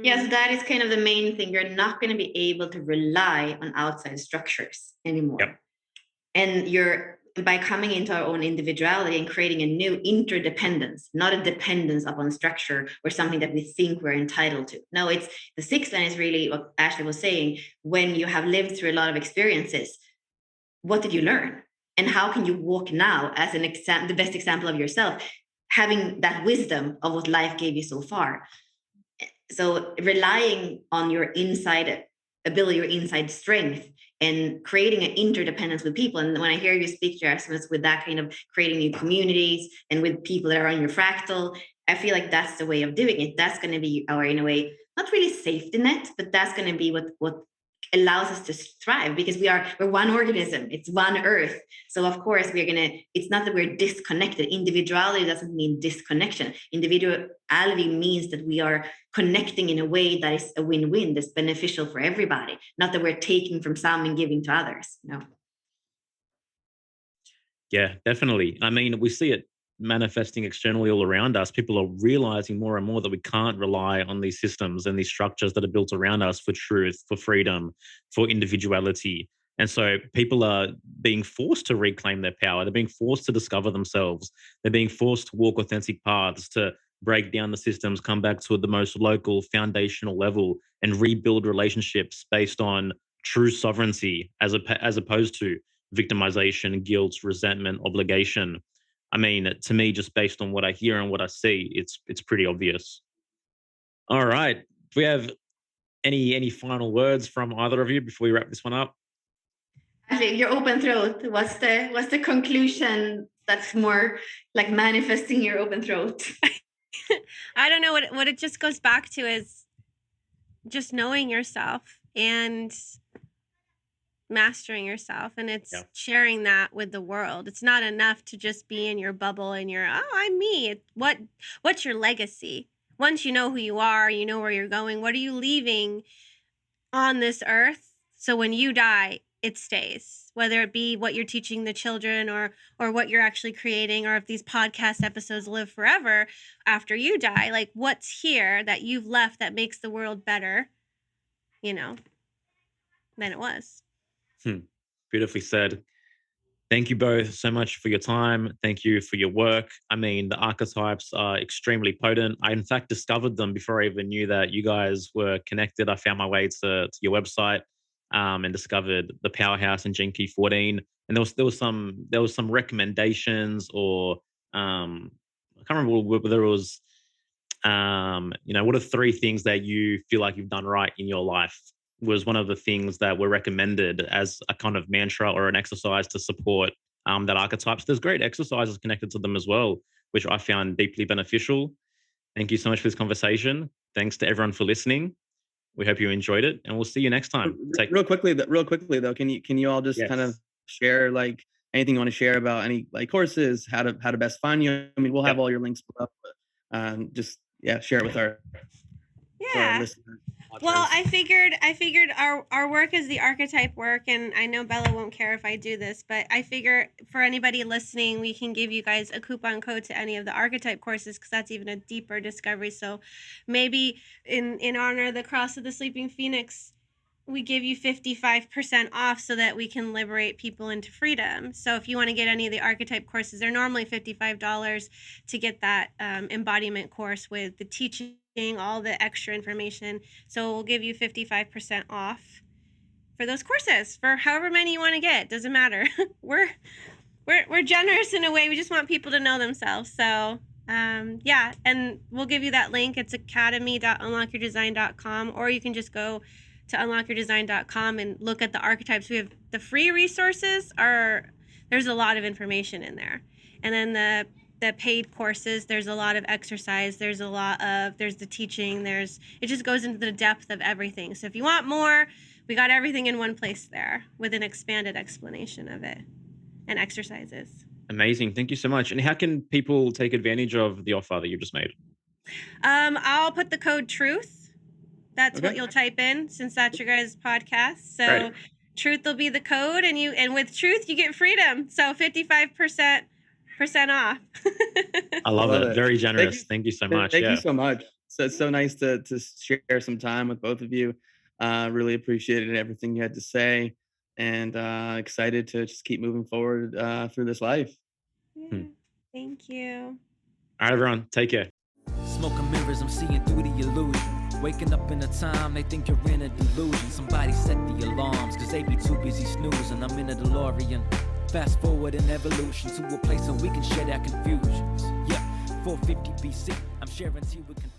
Yes, that is kind of the main thing. You're not going to be able to rely on outside structures anymore. Yep. And by coming into our own individuality and creating a new interdependence, not a dependence upon structure or something that we think we're entitled to. No, it's the sixth line is really what Ashley was saying. When you have lived through a lot of experiences, what did you learn? And how can you walk now as the best example of yourself, having that wisdom of what life gave you so far? So relying on your inside ability, your inside strength, and creating an interdependence with people. And when I hear you speak, Yerasimos, with that kind of creating new communities and with people that are on your fractal, I feel like that's the way of doing it. That's going to be our, in a way, not really safety net, but that's going to be what allows us to thrive, because we're one organism, it's one earth. So of course it's not that we're disconnected. Individuality doesn't mean disconnection. Individuality means that we are connecting in a way that is a win-win, that's beneficial for everybody, not that we're taking from some and giving to others. No. Yeah, definitely. I mean, we see it manifesting externally all around us. People are realizing more and more that we can't rely on these systems and these structures that are built around us for truth, for freedom, for individuality. And so people are being forced to reclaim their power. They're being forced to discover themselves. They're being forced to walk authentic paths, to break down the systems, come back to the most local, foundational level, and rebuild relationships based on true sovereignty, as opposed to victimization, guilt, resentment, obligation. I mean, to me, just based on what I hear and what I see, it's pretty obvious. All right. Do we have any final words from either of you before we wrap this one up? Actually, your open throat, what's the conclusion that's more like manifesting your open throat? I don't know what it just goes back to is just knowing yourself and mastering yourself, and it's sharing that with the world. It's not enough to just be in your bubble and I'm me. What's your legacy? Once you know who you are, you know where you're going, what are you leaving on this earth? So when you die, it stays, whether it be what you're teaching the children or what you're actually creating, or if these podcast episodes live forever after you die, like what's here that you've left that makes the world better, than it was. Beautifully said. Thank you both so much for your time. Thank you for your work. I mean, the archetypes are extremely potent. I, in fact, discovered them before I even knew that you guys were connected. I found my way to your website and discovered the Powerhouse and Gene Key 14. And there was some recommendations, or I can't remember whether it was what are 3 things that you feel like you've done right in your life, was one of the things that were recommended as a kind of mantra or an exercise to support that archetypes. There's great exercises connected to them as well, which I found deeply beneficial. Thank you so much for this conversation. Thanks to everyone for listening. We hope you enjoyed it, and we'll see you next time. Real quickly though, can you all just kind of share like anything you want to share about any like courses, how to best find you? I mean, we'll have all your links below, but just share it with our listeners. Well, I figured our work is the archetype work, and I know Bella won't care if I do this, but I figure for anybody listening, we can give you guys a coupon code to any of the archetype courses, because that's even a deeper discovery. So maybe in honor of the Cross of the Sleeping Phoenix, we give you 55% off so that we can liberate people into freedom. So if you want to get any of the archetype courses, they're normally $55 to get that embodiment course with the teaching, all the extra information. So we'll give you 55% off for those courses, for however many you want to get. Doesn't matter. We're generous in a way. We just want people to know themselves. So and we'll give you that link. It's academy.unlockyourdesign.com, or you can just go to unlockyourdesign.com and look at the archetypes. We have the free resources. There's a lot of information in there, and then the paid courses, there's a lot of exercise, there's the teaching, it just goes into the depth of everything. So if you want more, we got everything in one place there with an expanded explanation of it and exercises. Amazing. Thank you so much. And how can people take advantage of the offer that you've just made? I'll put the code TRUTH. That's what you'll type in, since that's your guys' podcast. So TRUTH will be the code, and with TRUTH you get freedom. So 55% off. I love it. Very generous. Thank you so much. Thank you so much. So it's so nice to share some time with both of you. Really appreciated everything you had to say, and excited to just keep moving forward through this life. Yeah. Thank you. All right, everyone. Take care. Smoking mirrors, I'm seeing through the illusion. Waking up in a time, they think you're in a delusion. Somebody set the alarms, cause they be too busy snoozing. I'm in a DeLorean. Fast forward in evolution to a place where we can share our confusions. 450 BC, I'm sharing tea with confusion.